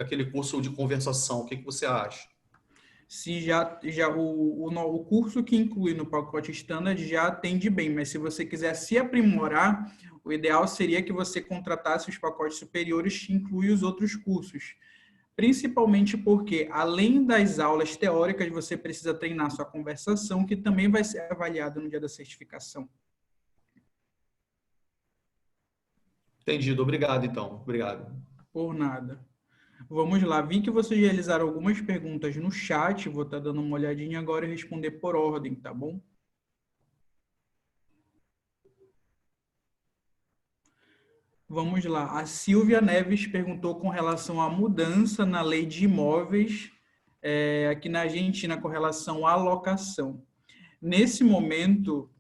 Speaker 3: aquele curso de conversação? O que você acha?
Speaker 1: Se o curso que inclui no pacote standard já atende bem, mas se você quiser se aprimorar, o ideal seria que você contratasse os pacotes superiores que incluem os outros cursos. Principalmente porque, além das aulas teóricas, você precisa treinar sua conversação, que também vai ser avaliada no dia da certificação.
Speaker 3: Entendido. Obrigado, então. Obrigado.
Speaker 1: Por nada. Vamos lá. Vi que vocês realizaram algumas perguntas no chat. Vou estar dando uma olhadinha agora e responder por ordem, tá bom? Vamos lá. A Silvia Neves perguntou com relação à mudança na lei de imóveis aqui na Argentina com relação à locação. Nesse momento,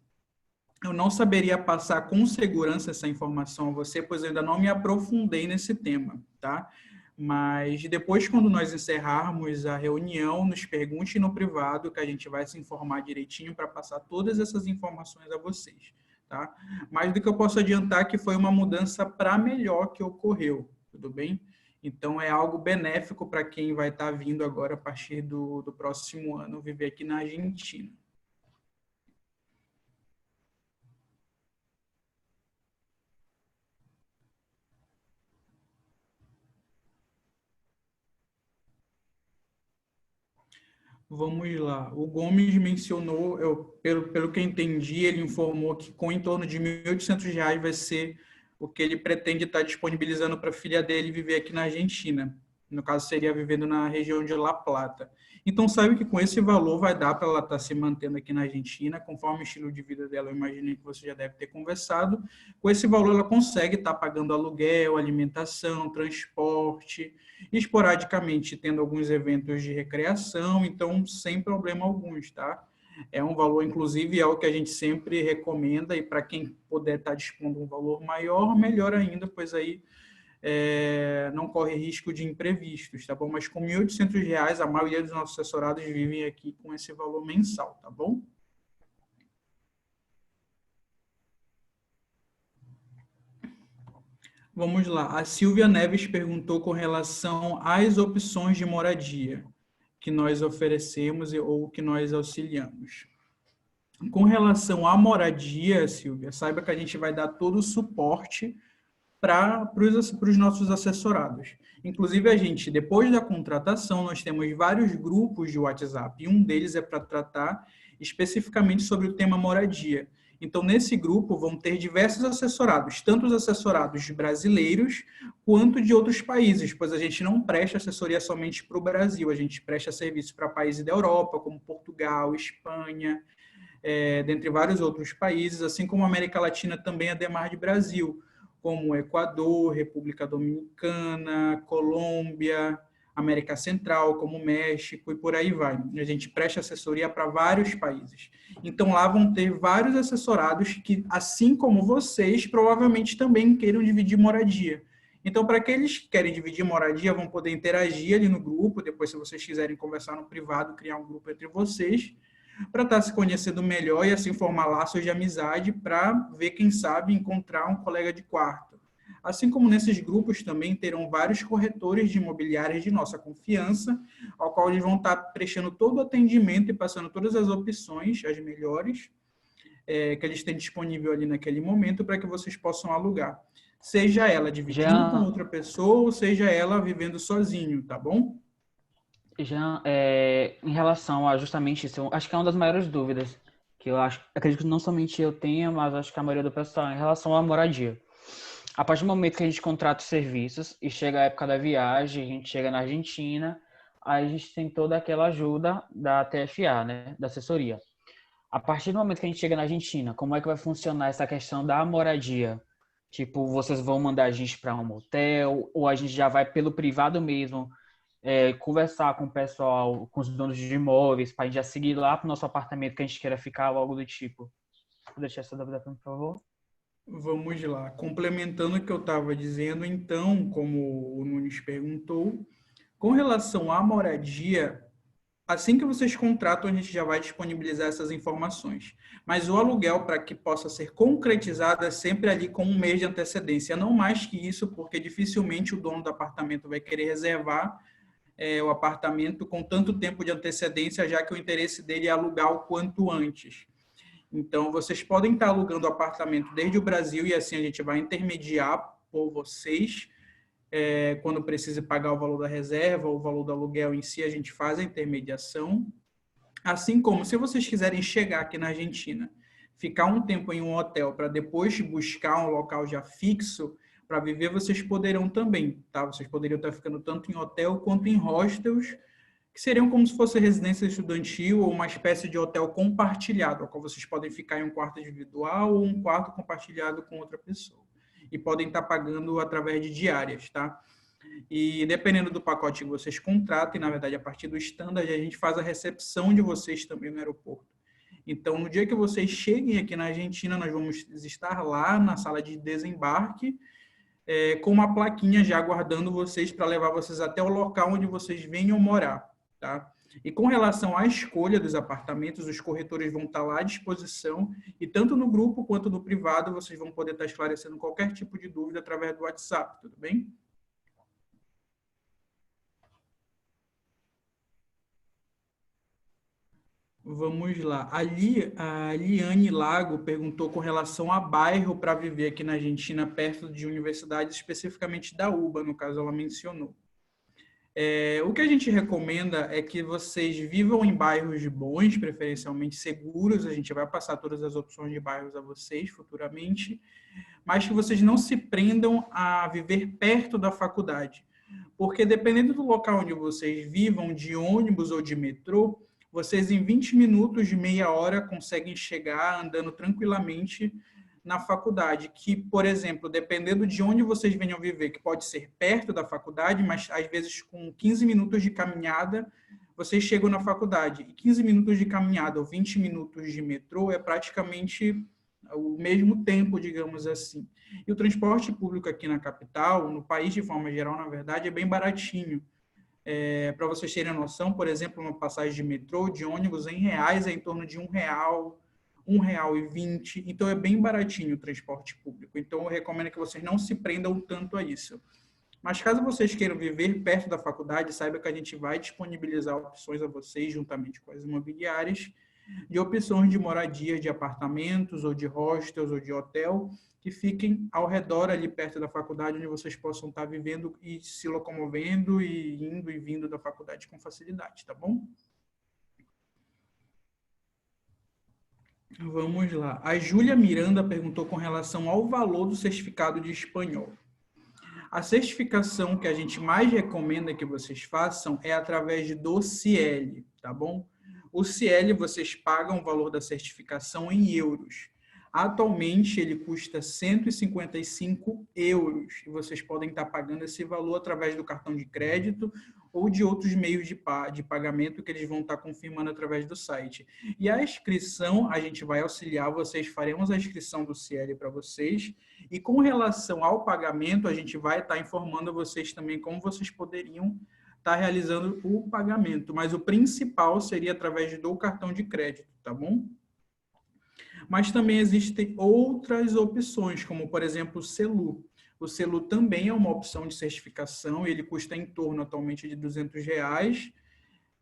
Speaker 1: eu não saberia passar com segurança essa informação a você, pois eu ainda não me aprofundei nesse tema, tá? Mas depois, quando nós encerrarmos a reunião, nos pergunte no privado, que a gente vai se informar direitinho para passar todas essas informações a vocês, tá? Mas do que eu posso adiantar que foi uma mudança para melhor que ocorreu, tudo bem? Então, é algo benéfico para quem vai estar vindo agora, a partir do próximo ano, viver aqui na Argentina. Vamos lá. O Gomes mencionou, pelo que eu entendi, ele informou que com em torno de R$ 1.800 vai ser o que ele pretende estar disponibilizando para a filha dele viver aqui na Argentina. No caso, seria vivendo na região de La Plata. Então, sabe que com esse valor vai dar para ela estar se mantendo aqui na Argentina, conforme o estilo de vida dela, eu imagino que você já deve ter conversado. Com esse valor, ela consegue estar pagando aluguel, alimentação, transporte, esporadicamente tendo alguns eventos de recreação, então sem problema algum, tá? É um valor, inclusive, é o que a gente sempre recomenda, e para quem puder estar dispondo um valor maior, melhor ainda, pois aí não corre risco de imprevistos, tá bom? Mas com R$ 1.800, a maioria dos nossos assessorados vivem aqui com esse valor mensal, tá bom? Vamos lá. A Silvia Neves perguntou com relação às opções de moradia que nós oferecemos ou que nós auxiliamos. Com relação à moradia, Silvia, saiba que a gente vai dar todo o suporte para os nossos assessorados. Inclusive, a gente, depois da contratação, nós temos vários grupos de WhatsApp, e um deles é para tratar especificamente sobre o tema moradia. Então, nesse grupo vão ter diversos assessorados, tanto os assessorados brasileiros quanto de outros países, pois a gente não presta assessoria somente para o Brasil, a gente presta serviço para países da Europa, como Portugal, Espanha, dentre vários outros países, assim como a América Latina também, ademais de Brasil, como Equador, República Dominicana, Colômbia, América Central, como México e por aí vai. A gente presta assessoria para vários países. Então, lá vão ter vários assessorados que, assim como vocês, provavelmente também queiram dividir moradia. Então, para aqueles que querem dividir moradia, vão poder interagir ali no grupo, depois, se vocês quiserem conversar no privado, criar um grupo entre vocês, para estar se conhecendo melhor e assim formar laços de amizade para ver, quem sabe, encontrar um colega de quarto. Assim como nesses grupos também terão vários corretores de imobiliárias de nossa confiança, ao qual eles vão estar prestando todo o atendimento e passando todas as opções, as melhores, que eles têm disponível ali naquele momento para que vocês possam alugar. Seja ela dividindo com
Speaker 5: Já,
Speaker 1: outra pessoa ou seja ela vivendo sozinho, tá bom?
Speaker 5: já em relação a justamente isso, eu acho que é uma das maiores dúvidas que eu acho, acredito que não somente eu tenha, mas acho que a maioria do pessoal, em relação à moradia. A partir do momento que a gente contrata os serviços e chega a época da viagem, a gente chega na Argentina, aí a gente tem toda aquela ajuda da TFA, né, da assessoria. A partir do momento que a gente chega na Argentina, como é que vai funcionar essa questão da moradia? Tipo, vocês vão mandar a gente para um motel ou a gente já vai pelo privado mesmo, conversar com o pessoal, com os donos de imóveis, para a gente já seguir lá para o nosso apartamento que a gente queira ficar ou algo do tipo? Vou deixar essa dúvida para mim, por favor.
Speaker 1: Vamos lá. Complementando o que eu estava dizendo, então, como o Nunes perguntou, com relação à moradia, assim que vocês contratam, a gente já vai disponibilizar essas informações. Mas o aluguel, para que possa ser concretizado, é sempre ali com um mês de antecedência. Não mais que isso, porque dificilmente o dono do apartamento vai querer reservar o apartamento com tanto tempo de antecedência, já que o interesse dele é alugar o quanto antes. Então, vocês podem estar alugando o apartamento desde o Brasil e assim a gente vai intermediar por vocês. Quando precise pagar o valor da reserva ou o valor do aluguel em si, a gente faz a intermediação. Assim como, se vocês quiserem chegar aqui na Argentina, ficar um tempo em um hotel para depois buscar um local já fixo para viver, vocês poderão também, tá? Vocês poderiam estar ficando tanto em hotel quanto em hostels, que seriam como se fosse residência estudantil ou uma espécie de hotel compartilhado, ao qual vocês podem ficar em um quarto individual ou um quarto compartilhado com outra pessoa. E podem estar pagando através de diárias, tá? E dependendo do pacote que vocês contratem, na verdade, a partir do standard, a gente faz a recepção de vocês também no aeroporto. Então, no dia que vocês cheguem aqui na Argentina, nós vamos estar lá na sala de desembarque, com uma plaquinha já aguardando vocês para levar vocês até o local onde vocês venham morar, tá? E com relação à escolha dos apartamentos, os corretores vão estar lá à disposição e tanto no grupo quanto no privado vocês vão poder estar esclarecendo qualquer tipo de dúvida através do WhatsApp, tudo bem? Vamos lá. Ali, a Liane Lago perguntou com relação a bairro para viver aqui na Argentina, perto de universidades, especificamente da UBA, no caso ela mencionou. O que a gente recomenda é que vocês vivam em bairros bons, preferencialmente seguros. A gente vai passar todas as opções de bairros a vocês futuramente, mas que vocês não se prendam a viver perto da faculdade. Porque dependendo do local onde vocês vivam, de ônibus ou de metrô, vocês em 20 minutos, de meia hora, conseguem chegar andando tranquilamente na faculdade, que, por exemplo, dependendo de onde vocês venham viver, que pode ser perto da faculdade, mas às vezes com 15 minutos de caminhada, vocês chegam na faculdade. E 15 minutos de caminhada ou 20 minutos de metrô é praticamente o mesmo tempo, digamos assim. E o transporte público aqui na capital, no país de forma geral, na verdade, é bem baratinho. Para vocês terem noção, por exemplo, uma passagem de metrô, de ônibus em reais é em torno de R$ 1, R$ 1,20. Então, é bem baratinho o transporte público. Então, eu recomendo que vocês não se prendam tanto a isso. Mas, caso vocês queiram viver perto da faculdade, saiba que a gente vai disponibilizar opções a vocês, juntamente com as imobiliárias, de opções de moradia, de apartamentos, ou de hostels, ou de hotel, que fiquem ao redor ali perto da faculdade, onde vocês possam estar vivendo e se locomovendo e indo e vindo da faculdade com facilidade, tá bom? Vamos lá. A Júlia Miranda perguntou com relação ao valor do certificado de espanhol. A certificação que a gente mais recomenda que vocês façam é através do CIEL, tá bom? O CIEL, vocês pagam o valor da certificação em euros. Atualmente, ele custa 155 euros. E vocês podem estar pagando esse valor através do cartão de crédito ou de outros meios de pagamento que eles vão estar confirmando através do site. E a inscrição, a gente vai auxiliar vocês, faremos a inscrição do CIEL para vocês. E com relação ao pagamento, a gente vai estar informando vocês também como vocês poderiam estar realizando o pagamento. Mas o principal seria através do cartão de crédito, tá bom? Mas também existem outras opções, como, por exemplo, o Celu. O Celu também é uma opção de certificação, ele custa em torno atualmente de R$200,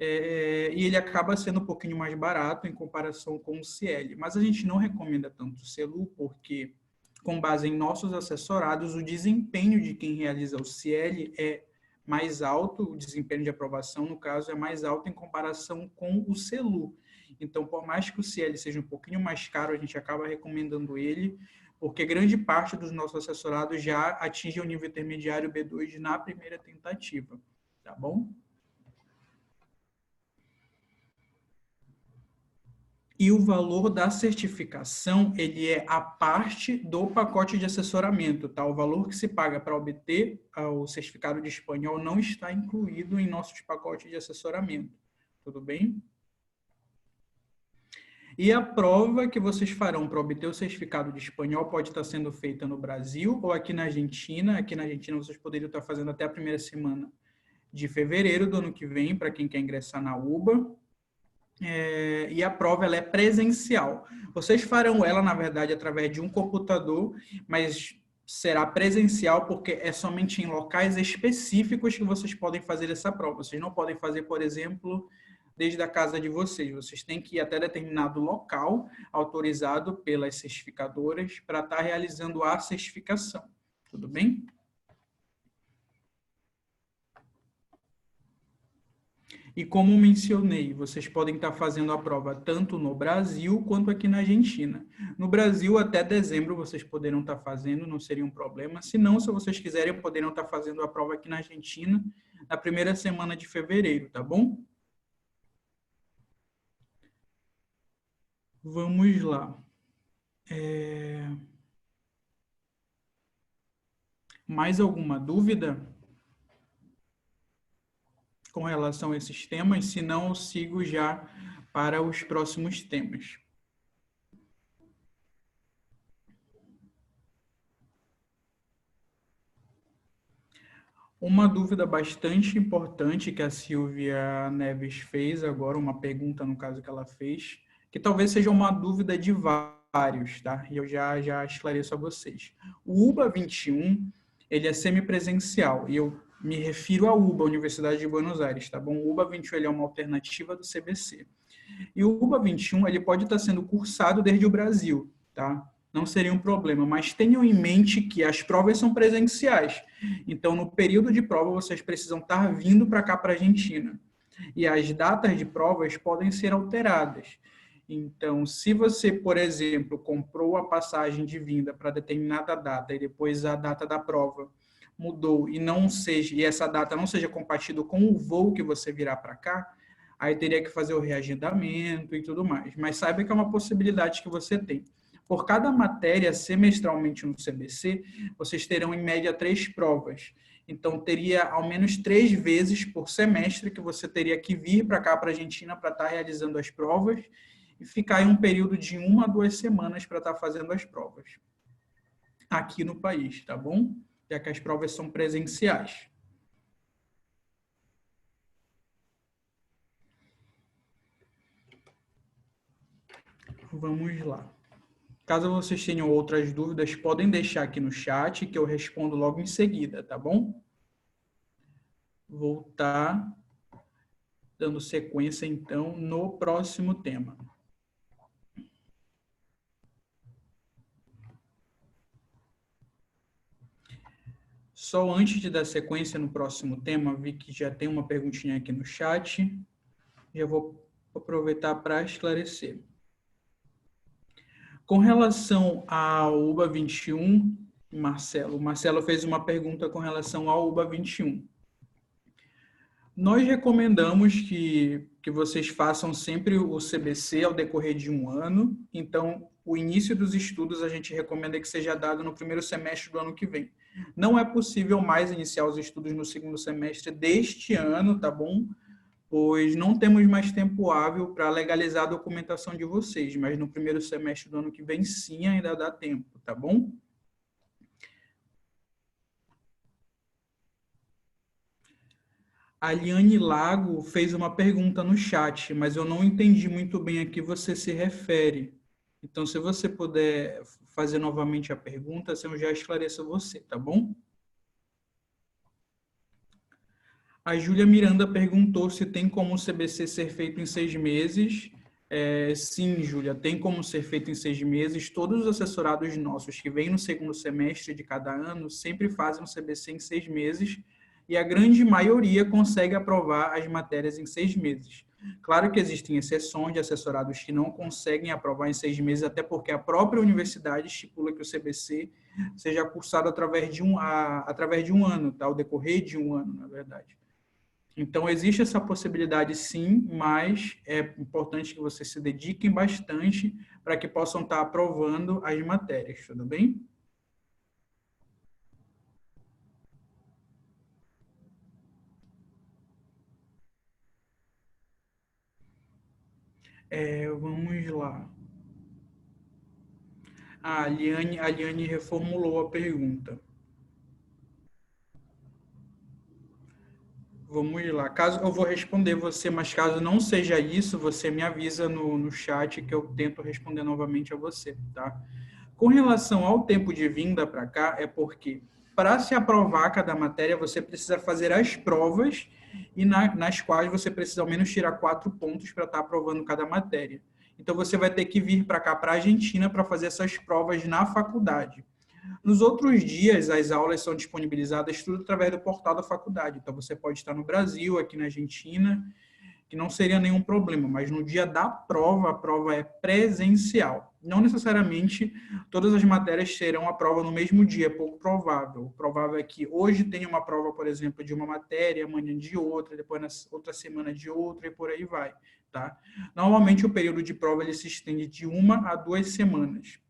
Speaker 1: e ele acaba sendo um pouquinho mais barato em comparação com o CIEL. Mas a gente não recomenda tanto o Celu, porque, com base em nossos assessorados, o desempenho de quem realiza o CIEL é mais alto, o desempenho de aprovação, no caso, é mais alto em comparação com o Celu. Então, por mais que o CIEL seja um pouquinho mais caro, a gente acaba recomendando ele, porque grande parte dos nossos assessorados já atinge o nível intermediário B2 na primeira tentativa, tá bom? E o valor da certificação, ele é a parte do pacote de assessoramento, tá? O valor que se paga para obter o certificado de espanhol não está incluído em nossos pacotes de assessoramento, tudo bem? E a prova que vocês farão para obter o certificado de espanhol pode estar sendo feita no Brasil ou aqui na Argentina. Aqui na Argentina vocês poderiam estar fazendo até a primeira semana de fevereiro do ano que vem, para quem quer ingressar na UBA. E a prova ela é presencial. Vocês farão ela, na verdade, através de um computador, mas será presencial porque é somente em locais específicos que vocês podem fazer essa prova. Vocês não podem fazer, por exemplo, desde a casa de vocês. Vocês têm que ir até determinado local autorizado pelas certificadoras para estar realizando a certificação. Tudo bem? E como mencionei, vocês podem estar fazendo a prova tanto no Brasil quanto aqui na Argentina. No Brasil, até dezembro, vocês poderão estar fazendo, não seria um problema. Se não, se vocês quiserem, poderão estar fazendo a prova aqui na Argentina na primeira semana de fevereiro, tá bom? Vamos lá. Mais alguma dúvida com relação a esses temas? Se não, eu sigo já para os próximos temas. Uma dúvida bastante importante que a Silvia Neves fez agora, uma pergunta no caso que ela fez, que talvez seja uma dúvida de vários, tá? E eu já esclareço a vocês. O UBA 21, ele é semipresencial, e eu me refiro ao UBA, Universidade de Buenos Aires, tá bom? O UBA 21 ele é uma alternativa do CBC. E o UBA 21, ele pode estar sendo cursado desde o Brasil, tá? Não seria um problema, mas tenham em mente que as provas são presenciais. Então, no período de prova, vocês precisam estar vindo para cá, para a Argentina. E as datas de provas podem ser alteradas. Então, se você, por exemplo, comprou a passagem de vinda para determinada data e depois a data da prova mudou e essa data não seja compatível com o voo que você virá para cá, aí teria que fazer o reagendamento e tudo mais. Mas saiba que é uma possibilidade que você tem. Por cada matéria, semestralmente no CBC, vocês terão, em média, 3 provas. Então, teria ao menos 3 vezes por semestre que você teria que vir para cá, para a Argentina, para estar realizando as provas e ficar em um período de 1 a 2 semanas para estar fazendo as provas aqui no país, tá bom? Já que as provas são presenciais. Vamos lá. Caso vocês tenham outras dúvidas, podem deixar aqui no chat que eu respondo logo em seguida, tá bom? Vou estar dando sequência, então, no próximo tema. Só antes de dar sequência no próximo tema, vi que já tem uma perguntinha aqui no chat. Já vou aproveitar para esclarecer. Com relação ao UBA 21, o Marcelo fez uma pergunta com relação ao UBA 21. Nós recomendamos que vocês façam sempre o CBC ao decorrer de um ano. Então, o início dos estudos a gente recomenda que seja dado no primeiro semestre do ano que vem. Não é possível mais iniciar os estudos no segundo semestre deste ano, tá bom? Pois não temos mais tempo hábil para legalizar a documentação de vocês, mas no primeiro semestre do ano que vem, sim, ainda dá tempo, tá bom? A Liane Lago fez uma pergunta no chat, mas eu não entendi muito bem a que você se refere. Então, se você puder fazer novamente a pergunta, assim eu já esclareço você, tá bom? A Júlia Miranda perguntou se tem como o CBC ser feito em 6 meses. Sim, Júlia, tem como ser feito em 6 meses. Todos os assessorados nossos que vêm no segundo semestre de cada ano sempre fazem o CBC em 6 meses e a grande maioria consegue aprovar as matérias em 6 meses. Claro que existem exceções de assessorados que não conseguem aprovar em 6 meses, até porque a própria universidade estipula que o CBC seja cursado através de um ano, tá? Ao decorrer de um ano, na verdade. Então, existe essa possibilidade sim, mas é importante que vocês se dediquem bastante para que possam estar aprovando as matérias, tudo bem? Vamos lá. A Liane reformulou a pergunta. Vamos lá. Caso eu vou responder você, mas caso não seja isso, você me avisa no chat que eu tento responder novamente a você, tá? Com relação ao tempo de vinda para cá, é porque para se aprovar cada matéria, você precisa fazer as provas e nas quais você precisa ao menos tirar 4 pontos para estar aprovando cada matéria. Então, você vai ter que vir para cá, para a Argentina, para fazer essas provas na faculdade. Nos outros dias, as aulas são disponibilizadas tudo através do portal da faculdade. Então, você pode estar no Brasil, aqui na Argentina, que não seria nenhum problema, mas no dia da prova, a prova é presencial. Não necessariamente todas as matérias terão a prova no mesmo dia, é pouco provável. O provável é que hoje tenha uma prova, por exemplo, de uma matéria, amanhã de outra, depois na outra semana de outra e por aí vai, tá? Normalmente o período de prova ele se estende de 1 a 2 semanas.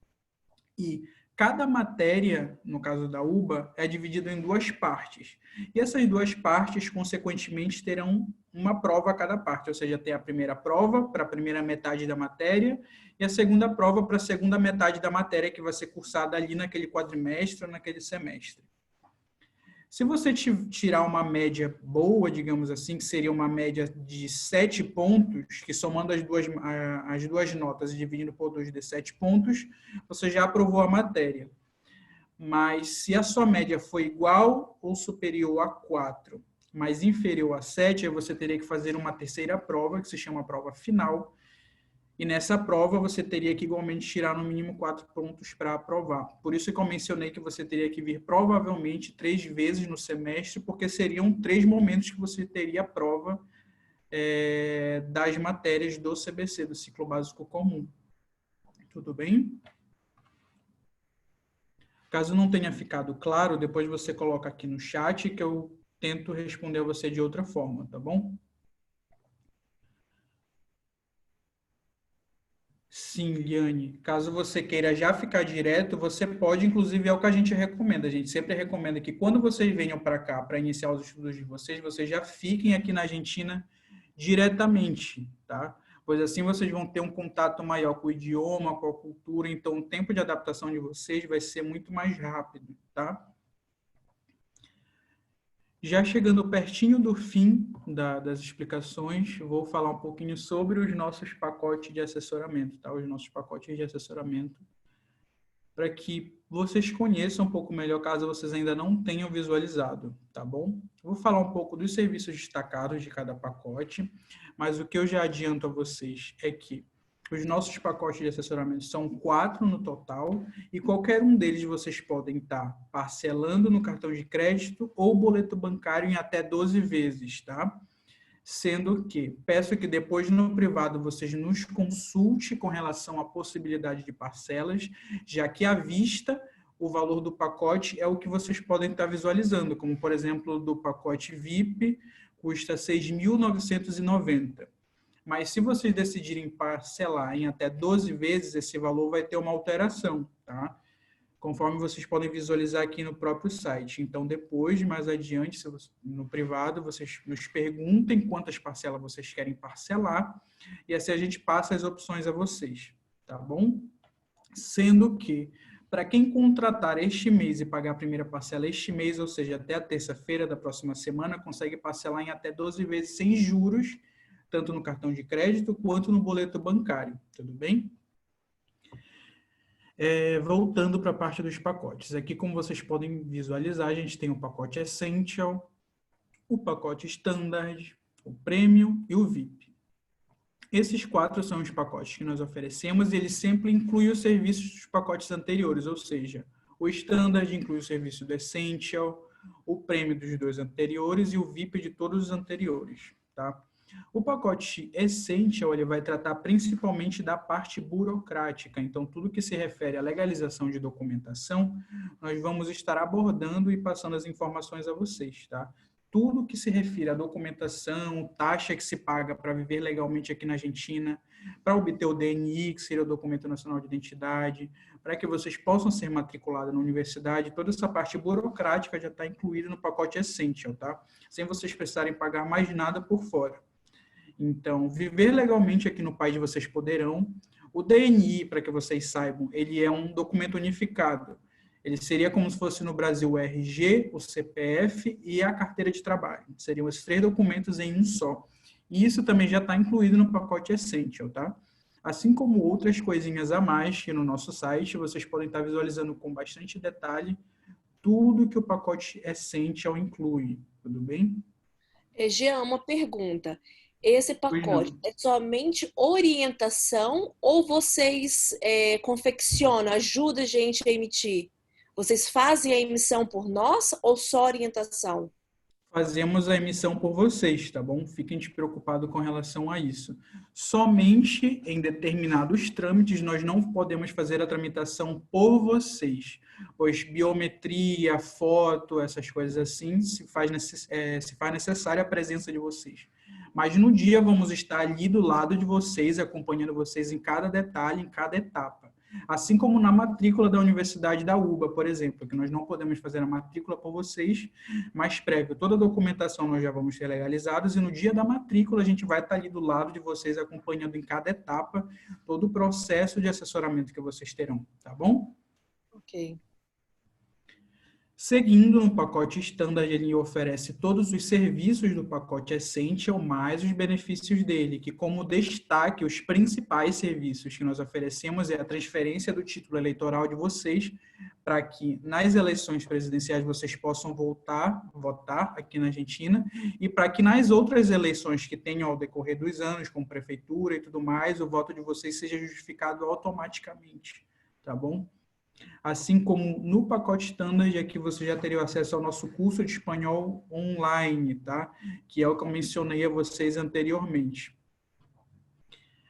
Speaker 1: E cada matéria, no caso da UBA, é dividida em 2 partes. E essas 2 partes, consequentemente, terão uma prova a cada parte. Ou seja, tem a primeira prova para a primeira metade da matéria e a segunda prova para a segunda metade da matéria que vai ser cursada ali naquele quadrimestre ou naquele semestre. Se você tirar uma média boa, digamos assim, que seria uma média de 7 pontos, que somando as duas notas e dividindo por 2 de 7 pontos, você já aprovou a matéria. Mas se a sua média for igual ou superior a 4, mas inferior a 7, aí você teria que fazer uma terceira prova, que se chama prova final, e nessa prova você teria que igualmente tirar no mínimo 4 pontos para aprovar. Por isso que eu mencionei que você teria que vir provavelmente 3 vezes no semestre, porque seriam 3 momentos que você teria a prova das matérias do CBC, do Ciclo Básico Comum. Tudo bem? Caso não tenha ficado claro, depois você coloca aqui no chat que eu tento responder a você de outra forma, tá bom? Sim, Liane. Caso você queira já ficar direto, você pode, inclusive, é o que a gente recomenda. A gente sempre recomenda que quando vocês venham para cá para iniciar os estudos de vocês já fiquem aqui na Argentina diretamente, tá? Pois assim vocês vão ter um contato maior com o idioma, com a cultura, então o tempo de adaptação de vocês vai ser muito mais rápido, tá? Já chegando pertinho do fim das explicações, vou falar um pouquinho sobre os nossos pacotes de assessoramento, tá? Os nossos pacotes de assessoramento, para que vocês conheçam um pouco melhor, caso vocês ainda não tenham visualizado, tá bom? Vou falar um pouco dos serviços destacados de cada pacote, mas o que eu já adianto a vocês é que os nossos pacotes de assessoramento são 4 no total e qualquer um deles vocês podem estar parcelando no cartão de crédito ou boleto bancário em até 12 vezes, tá? sendo que peço que depois no privado vocês nos consultem com relação à possibilidade de parcelas, já que à vista o valor do pacote é o que vocês podem estar visualizando, como por exemplo do pacote VIP custa R$ 6.990. Mas se vocês decidirem parcelar em até 12 vezes, esse valor vai ter uma alteração, tá? Conforme vocês podem visualizar aqui no próprio site. Então, depois, mais adiante, no privado, vocês nos perguntem quantas parcelas vocês querem parcelar e assim a gente passa as opções a vocês, tá bom? Sendo que, para quem contratar este mês e pagar a primeira parcela este mês, ou seja, até a terça-feira da próxima semana, consegue parcelar em até 12 vezes sem juros, tanto no cartão de crédito quanto no boleto bancário, tudo bem? Voltando para a parte dos pacotes. Aqui, como vocês podem visualizar, a gente tem o pacote Essential, o pacote Standard, o Premium e o VIP. Esses 4 são os pacotes que nós oferecemos e eles sempre incluem os serviços dos pacotes anteriores, ou seja, o Standard inclui o serviço do Essential, o Premium dos 2 anteriores e o VIP de todos os anteriores, tá? O pacote Essential ele vai tratar principalmente da parte burocrática, então tudo que se refere à legalização de documentação, nós vamos estar abordando e passando as informações a vocês, tá? Tudo que se refere à documentação, taxa que se paga para viver legalmente aqui na Argentina, para obter o DNI, que seria o Documento Nacional de Identidade, para que vocês possam ser matriculados na universidade, toda essa parte burocrática já está incluída no pacote Essential, tá? Sem vocês precisarem pagar mais nada por fora. Então, viver legalmente aqui no país vocês poderão. O DNI, para que vocês saibam, ele é um documento unificado. Ele seria como se fosse no Brasil o RG, o CPF e a carteira de trabalho. Seriam esses 3 documentos em um só. E isso também já está incluído no pacote Essential, tá? Assim como outras coisinhas a mais que no nosso site, vocês podem estar visualizando com bastante detalhe tudo que o pacote Essential inclui. Tudo bem?
Speaker 2: Jean, uma pergunta. Esse pacote é somente orientação ou vocês confeccionam, ajudam a gente a emitir? Vocês fazem a emissão por nós ou só orientação?
Speaker 1: Fazemos a emissão por vocês, tá bom? Fiquem despreocupados com relação a isso. Somente em determinados trâmites nós não podemos fazer a tramitação por vocês, pois biometria, foto, essas coisas assim, se faz necessária a presença de vocês. Mas no dia vamos estar ali do lado de vocês, acompanhando vocês em cada detalhe, em cada etapa. Assim como na matrícula da Universidade da UBA, por exemplo, que nós não podemos fazer a matrícula por vocês, mas prévio, toda a documentação nós já vamos ter legalizados e no dia da matrícula a gente vai estar ali do lado de vocês, acompanhando em cada etapa todo o processo de assessoramento que vocês terão, tá bom?
Speaker 2: Ok.
Speaker 1: Seguindo no pacote Standard, ele oferece todos os serviços do pacote Essential, mais os benefícios dele, que como destaque, os principais serviços que nós oferecemos é a transferência do título eleitoral de vocês, para que nas eleições presidenciais vocês possam votar aqui na Argentina, e para que nas outras eleições que tenham ao decorrer dos anos, como prefeitura e tudo mais, o voto de vocês seja justificado automaticamente, tá bom? Assim como no pacote Standard, aqui você já teria acesso ao nosso curso de espanhol online, tá? Que é o que eu mencionei a vocês anteriormente.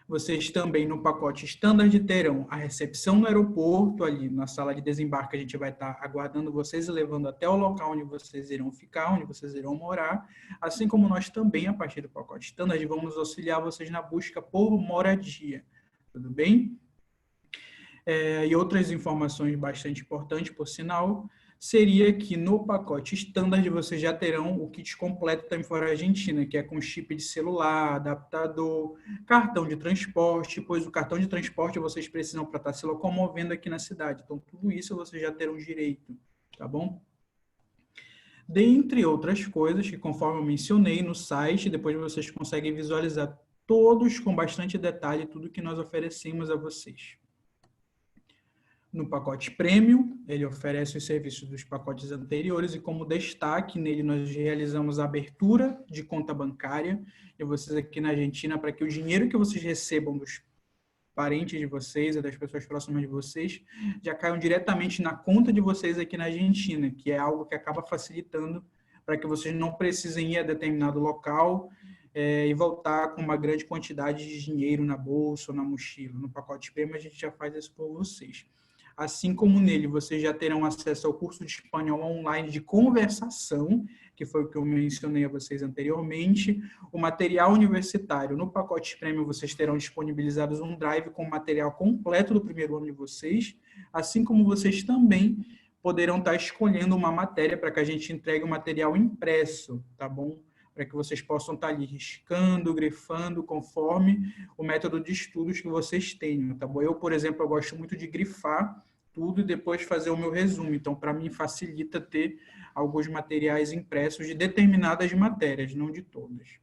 Speaker 1: Vocês também no pacote Standard terão a recepção no aeroporto, ali na sala de desembarque a gente vai estar aguardando vocês e levando até o local onde vocês irão ficar, onde vocês irão morar, assim como nós também, a partir do pacote Standard, vamos auxiliar vocês na busca por moradia, tudo bem? E outras informações bastante importantes, por sinal, seria que no pacote Standard vocês já terão o kit completo da Fora Argentina, que é com chip de celular, adaptador, cartão de transporte, pois o cartão de transporte vocês precisam para estar se locomovendo aqui na cidade. Então, tudo isso vocês já terão direito, tá bom? Dentre outras coisas que, conforme eu mencionei no site, depois vocês conseguem visualizar todos com bastante detalhe tudo que nós oferecemos a vocês. No pacote Premium, ele oferece os serviços dos pacotes anteriores e como destaque nele nós realizamos a abertura de conta bancária de vocês aqui na Argentina para que o dinheiro que vocês recebam dos parentes de vocês e das pessoas próximas de vocês já caiam diretamente na conta de vocês aqui na Argentina, que é algo que acaba facilitando para que vocês não precisem ir a determinado local e voltar com uma grande quantidade de dinheiro na bolsa ou na mochila. No pacote premium, a gente já faz isso por vocês. Assim como nele, vocês já terão acesso ao curso de espanhol online de conversação, que foi o que eu mencionei a vocês anteriormente, o material universitário. No pacote premium, vocês terão disponibilizados um drive com o material completo do primeiro ano de vocês, assim como vocês também poderão estar escolhendo uma matéria para que a gente entregue o material impresso, tá bom? Para que vocês possam estar ali riscando, grifando, conforme o método de estudos que vocês tenham, tá bom? Eu, por exemplo, eu gosto muito de grifar tudo e depois fazer o meu resumo. Então, para mim, facilita ter alguns materiais impressos de determinadas matérias, não de todas.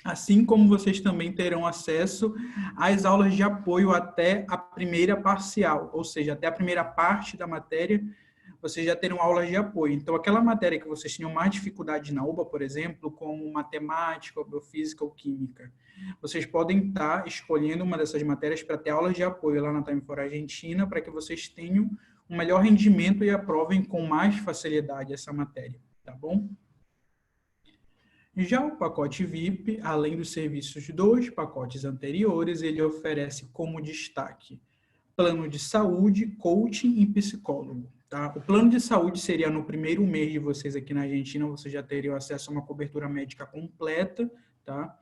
Speaker 1: Assim como vocês também terão acesso às aulas de apoio até a primeira parcial, ou seja, até a primeira parte da matéria, vocês já terão aulas de apoio. Então, aquela matéria que vocês tinham mais dificuldade na UBA, por exemplo, como matemática, biofísica ou química, vocês podem estar escolhendo uma dessas matérias para ter aulas de apoio lá na Time for Argentina, para que vocês tenham um melhor rendimento e aprovem com mais facilidade essa matéria, tá bom? Já o pacote VIP, além dos serviços dos pacotes anteriores, ele oferece como destaque plano de saúde, coaching e psicólogo. Tá? O plano de saúde seria no primeiro mês de vocês aqui na Argentina, vocês já teriam acesso a uma cobertura médica completa, tá?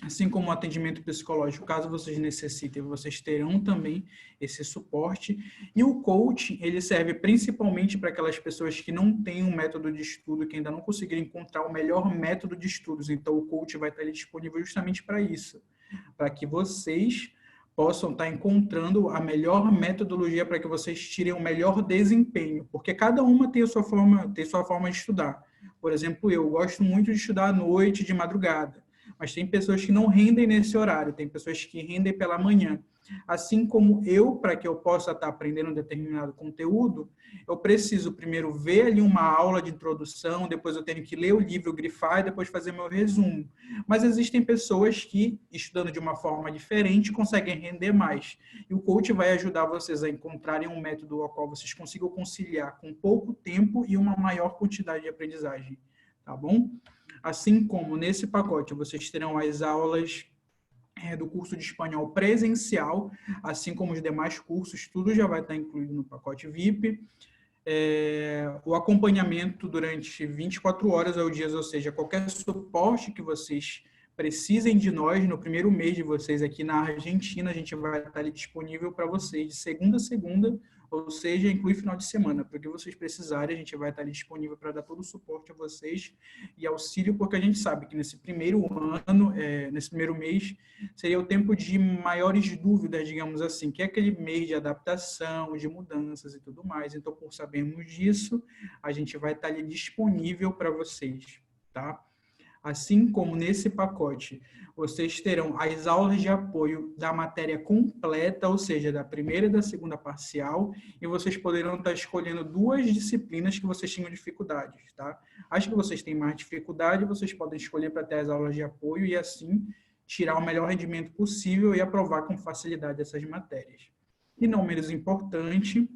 Speaker 1: Assim como o atendimento psicológico, caso vocês necessitem, vocês terão também esse suporte. E o coaching, ele serve principalmente para aquelas pessoas que não têm um método de estudo, que ainda não conseguiram encontrar o melhor método de estudos. Então, o coaching vai estar ali disponível justamente para isso, para que vocês possam estar encontrando a melhor metodologia para que vocês tirem o melhor desempenho, porque cada uma tem a sua forma de estudar. Por exemplo, eu gosto muito de estudar à noite, de madrugada, mas tem pessoas que não rendem nesse horário, tem pessoas que rendem pela manhã. Assim como eu, para que eu possa estar aprendendo um determinado conteúdo, eu preciso primeiro ver ali uma aula de introdução, depois eu tenho que ler o livro, grifar e depois fazer meu resumo. Mas existem pessoas que, estudando de uma forma diferente, conseguem render mais. E o coach vai ajudar vocês a encontrarem um método ao qual vocês consigam conciliar com pouco tempo e uma maior quantidade de aprendizagem. Tá bom? Assim como nesse pacote vocês terão as aulas do curso de espanhol presencial, assim como os demais cursos, tudo já vai estar incluído no pacote VIP. O acompanhamento durante 24 horas ao dia, ou seja, qualquer suporte que vocês precisem de nós no primeiro mês de vocês aqui na Argentina, a gente vai estar ali disponível para vocês de segunda a segunda, ou seja, inclui final de semana, porque vocês precisarem, a gente vai estar ali disponível para dar todo o suporte a vocês e auxílio, porque a gente sabe que nesse primeiro ano, nesse primeiro mês, seria o tempo de maiores dúvidas, digamos assim, que é aquele mês de adaptação, de mudanças e tudo mais. Então, por sabermos disso, a gente vai estar ali disponível para vocês, tá? Assim como nesse pacote, vocês terão as aulas de apoio da matéria completa, ou seja, da primeira e da segunda parcial, e vocês poderão estar escolhendo 2 disciplinas que vocês tinham dificuldades, tá? As que vocês têm mais dificuldade, vocês podem escolher para ter as aulas de apoio e, assim, tirar o melhor rendimento possível e aprovar com facilidade essas matérias. E não menos importante,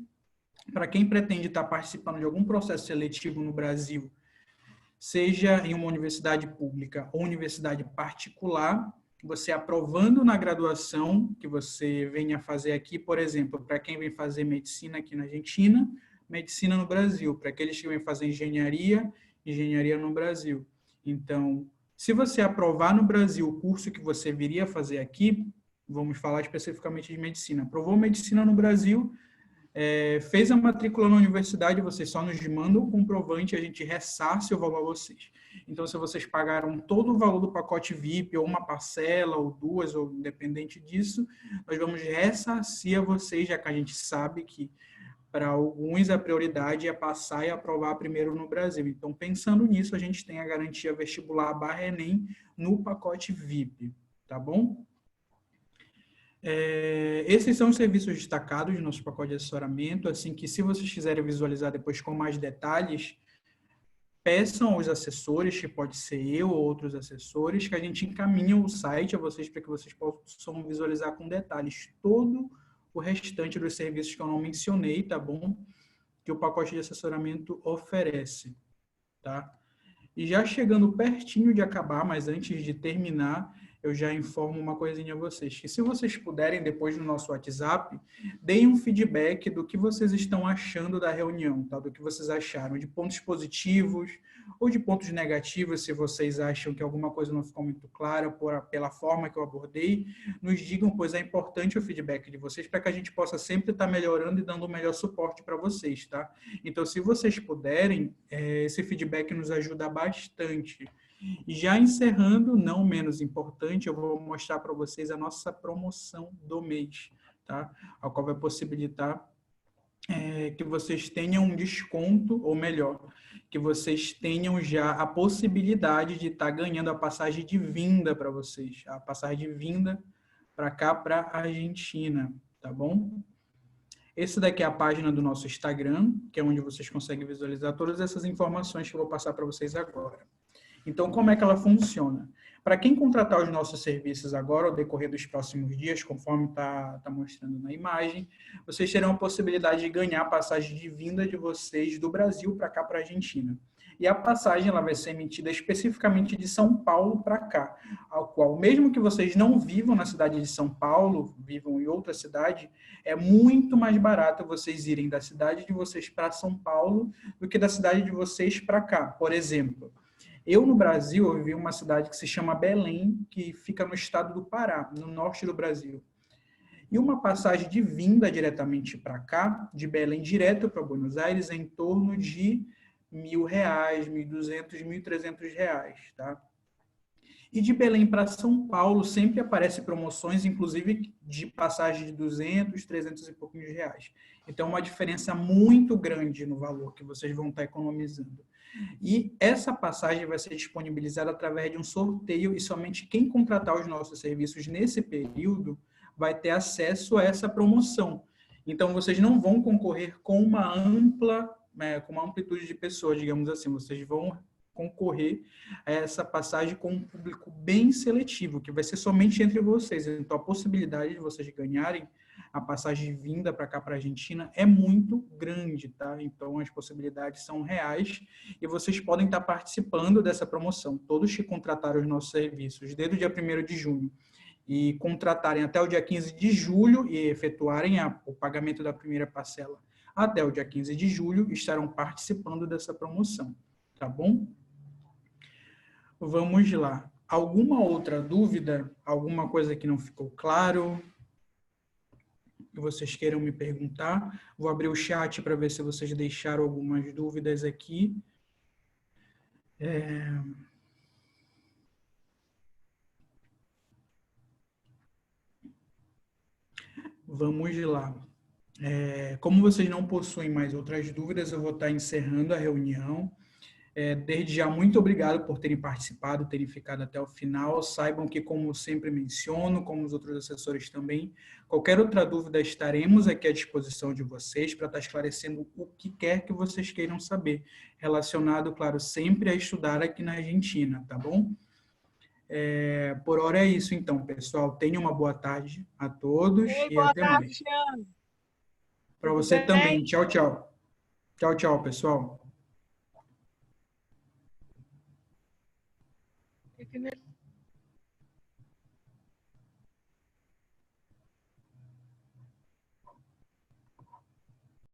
Speaker 1: para quem pretende estar participando de algum processo seletivo no Brasil, seja em uma universidade pública ou universidade particular, você aprovando na graduação que você venha fazer aqui, por exemplo, para quem vem fazer medicina aqui na Argentina, medicina no Brasil, para aqueles que vêm fazer engenharia, engenharia no Brasil. Então, se você aprovar no Brasil o curso que você viria fazer aqui, vamos falar especificamente de medicina, aprovou medicina no Brasil, fez a matrícula na universidade, vocês só nos mandam o comprovante e a gente ressarce o valor a vocês. Então, se vocês pagaram todo o valor do pacote VIP, ou uma parcela, ou 2, ou independente disso, nós vamos ressarcir a vocês, já que a gente sabe que para alguns a prioridade é passar e aprovar primeiro no Brasil. Então, pensando nisso, a gente tem a garantia vestibular /Enem no pacote VIP, tá bom? Esses são os serviços destacados do nosso pacote de assessoramento, assim que se vocês quiserem visualizar depois com mais detalhes, peçam aos assessores, que pode ser eu ou outros assessores, que a gente encaminha o site a vocês para que vocês possam visualizar com detalhes todo o restante dos serviços que eu não mencionei, tá bom? Que o pacote de assessoramento oferece, tá? E já chegando pertinho de acabar, mas antes de terminar, eu já informo uma coisinha a vocês, que se vocês puderem, depois no nosso WhatsApp, deem um feedback do que vocês estão achando da reunião, tá? Do que vocês acharam, de pontos positivos ou de pontos negativos, se vocês acham que alguma coisa não ficou muito clara pela forma que eu abordei, nos digam, pois é importante o feedback de vocês para que a gente possa sempre estar melhorando e dando o melhor suporte para vocês, tá? Então, se vocês puderem, esse feedback nos ajuda bastante. E já encerrando, não menos importante, eu vou mostrar para vocês a nossa promoção do mês, tá? A qual vai possibilitar que vocês tenham um desconto, ou melhor, que vocês tenham já a possibilidade de estar ganhando a passagem de vinda para vocês, a passagem de vinda para cá, para a Argentina, tá bom? Esse daqui é a página do nosso Instagram, que é onde vocês conseguem visualizar todas essas informações que eu vou passar para vocês agora. Então, como é que ela funciona? Para quem contratar os nossos serviços agora, ao decorrer dos próximos dias, conforme está mostrando na imagem, vocês terão a possibilidade de ganhar a passagem de vinda de vocês do Brasil para cá, para a Argentina. E a passagem ela vai ser emitida especificamente de São Paulo para cá, ao qual, mesmo que vocês não vivam na cidade de São Paulo, vivam em outra cidade, é muito mais barato vocês irem da cidade de vocês para São Paulo do que da cidade de vocês para cá. Por exemplo, eu, no Brasil, eu vivi em uma cidade que se chama Belém, que fica no estado do Pará, no norte do Brasil. E uma passagem de vinda diretamente para cá, de Belém direto para Buenos Aires, é em torno de R$ 1.000, R$ 1.200, R$ 1.300, tá? E de Belém para São Paulo sempre aparecem promoções, inclusive de passagem de 200, 300 e poucos reais. Então, uma diferença muito grande no valor que vocês vão estar economizando. E essa passagem vai ser disponibilizada através de um sorteio e somente quem contratar os nossos serviços nesse período vai ter acesso a essa promoção. Então, vocês não vão concorrer com uma amplitude de pessoas, digamos assim. Vocês vão concorrer a essa passagem com um público bem seletivo, que vai ser somente entre vocês. Então, a possibilidade de vocês ganharem a passagem de vinda para cá, para a Argentina, é muito grande, tá? Então, as possibilidades são reais e vocês podem estar participando dessa promoção. Todos que contrataram os nossos serviços desde o dia 1º de junho e contratarem até o dia 15 de julho e efetuarem o pagamento da primeira parcela até o dia 15 de julho, estarão participando dessa promoção, tá bom? Vamos lá. Alguma outra dúvida? Alguma coisa que não ficou claro? Que vocês queiram me perguntar? Vou abrir o chat para ver se vocês deixaram algumas dúvidas aqui. Vamos lá. Como vocês não possuem mais outras dúvidas, eu vou estar encerrando a reunião. Desde já, muito obrigado por terem participado, terem ficado até o final. Saibam que, como sempre menciono, como os outros assessores também, qualquer outra dúvida estaremos aqui à disposição de vocês para estar esclarecendo o que quer que vocês queiram saber, relacionado, claro, sempre a estudar aqui na Argentina, tá bom? Por hora é isso, então, pessoal. Tenham uma boa tarde a todos e até mais. Para você também. Tchau, tchau. Tchau, tchau, pessoal.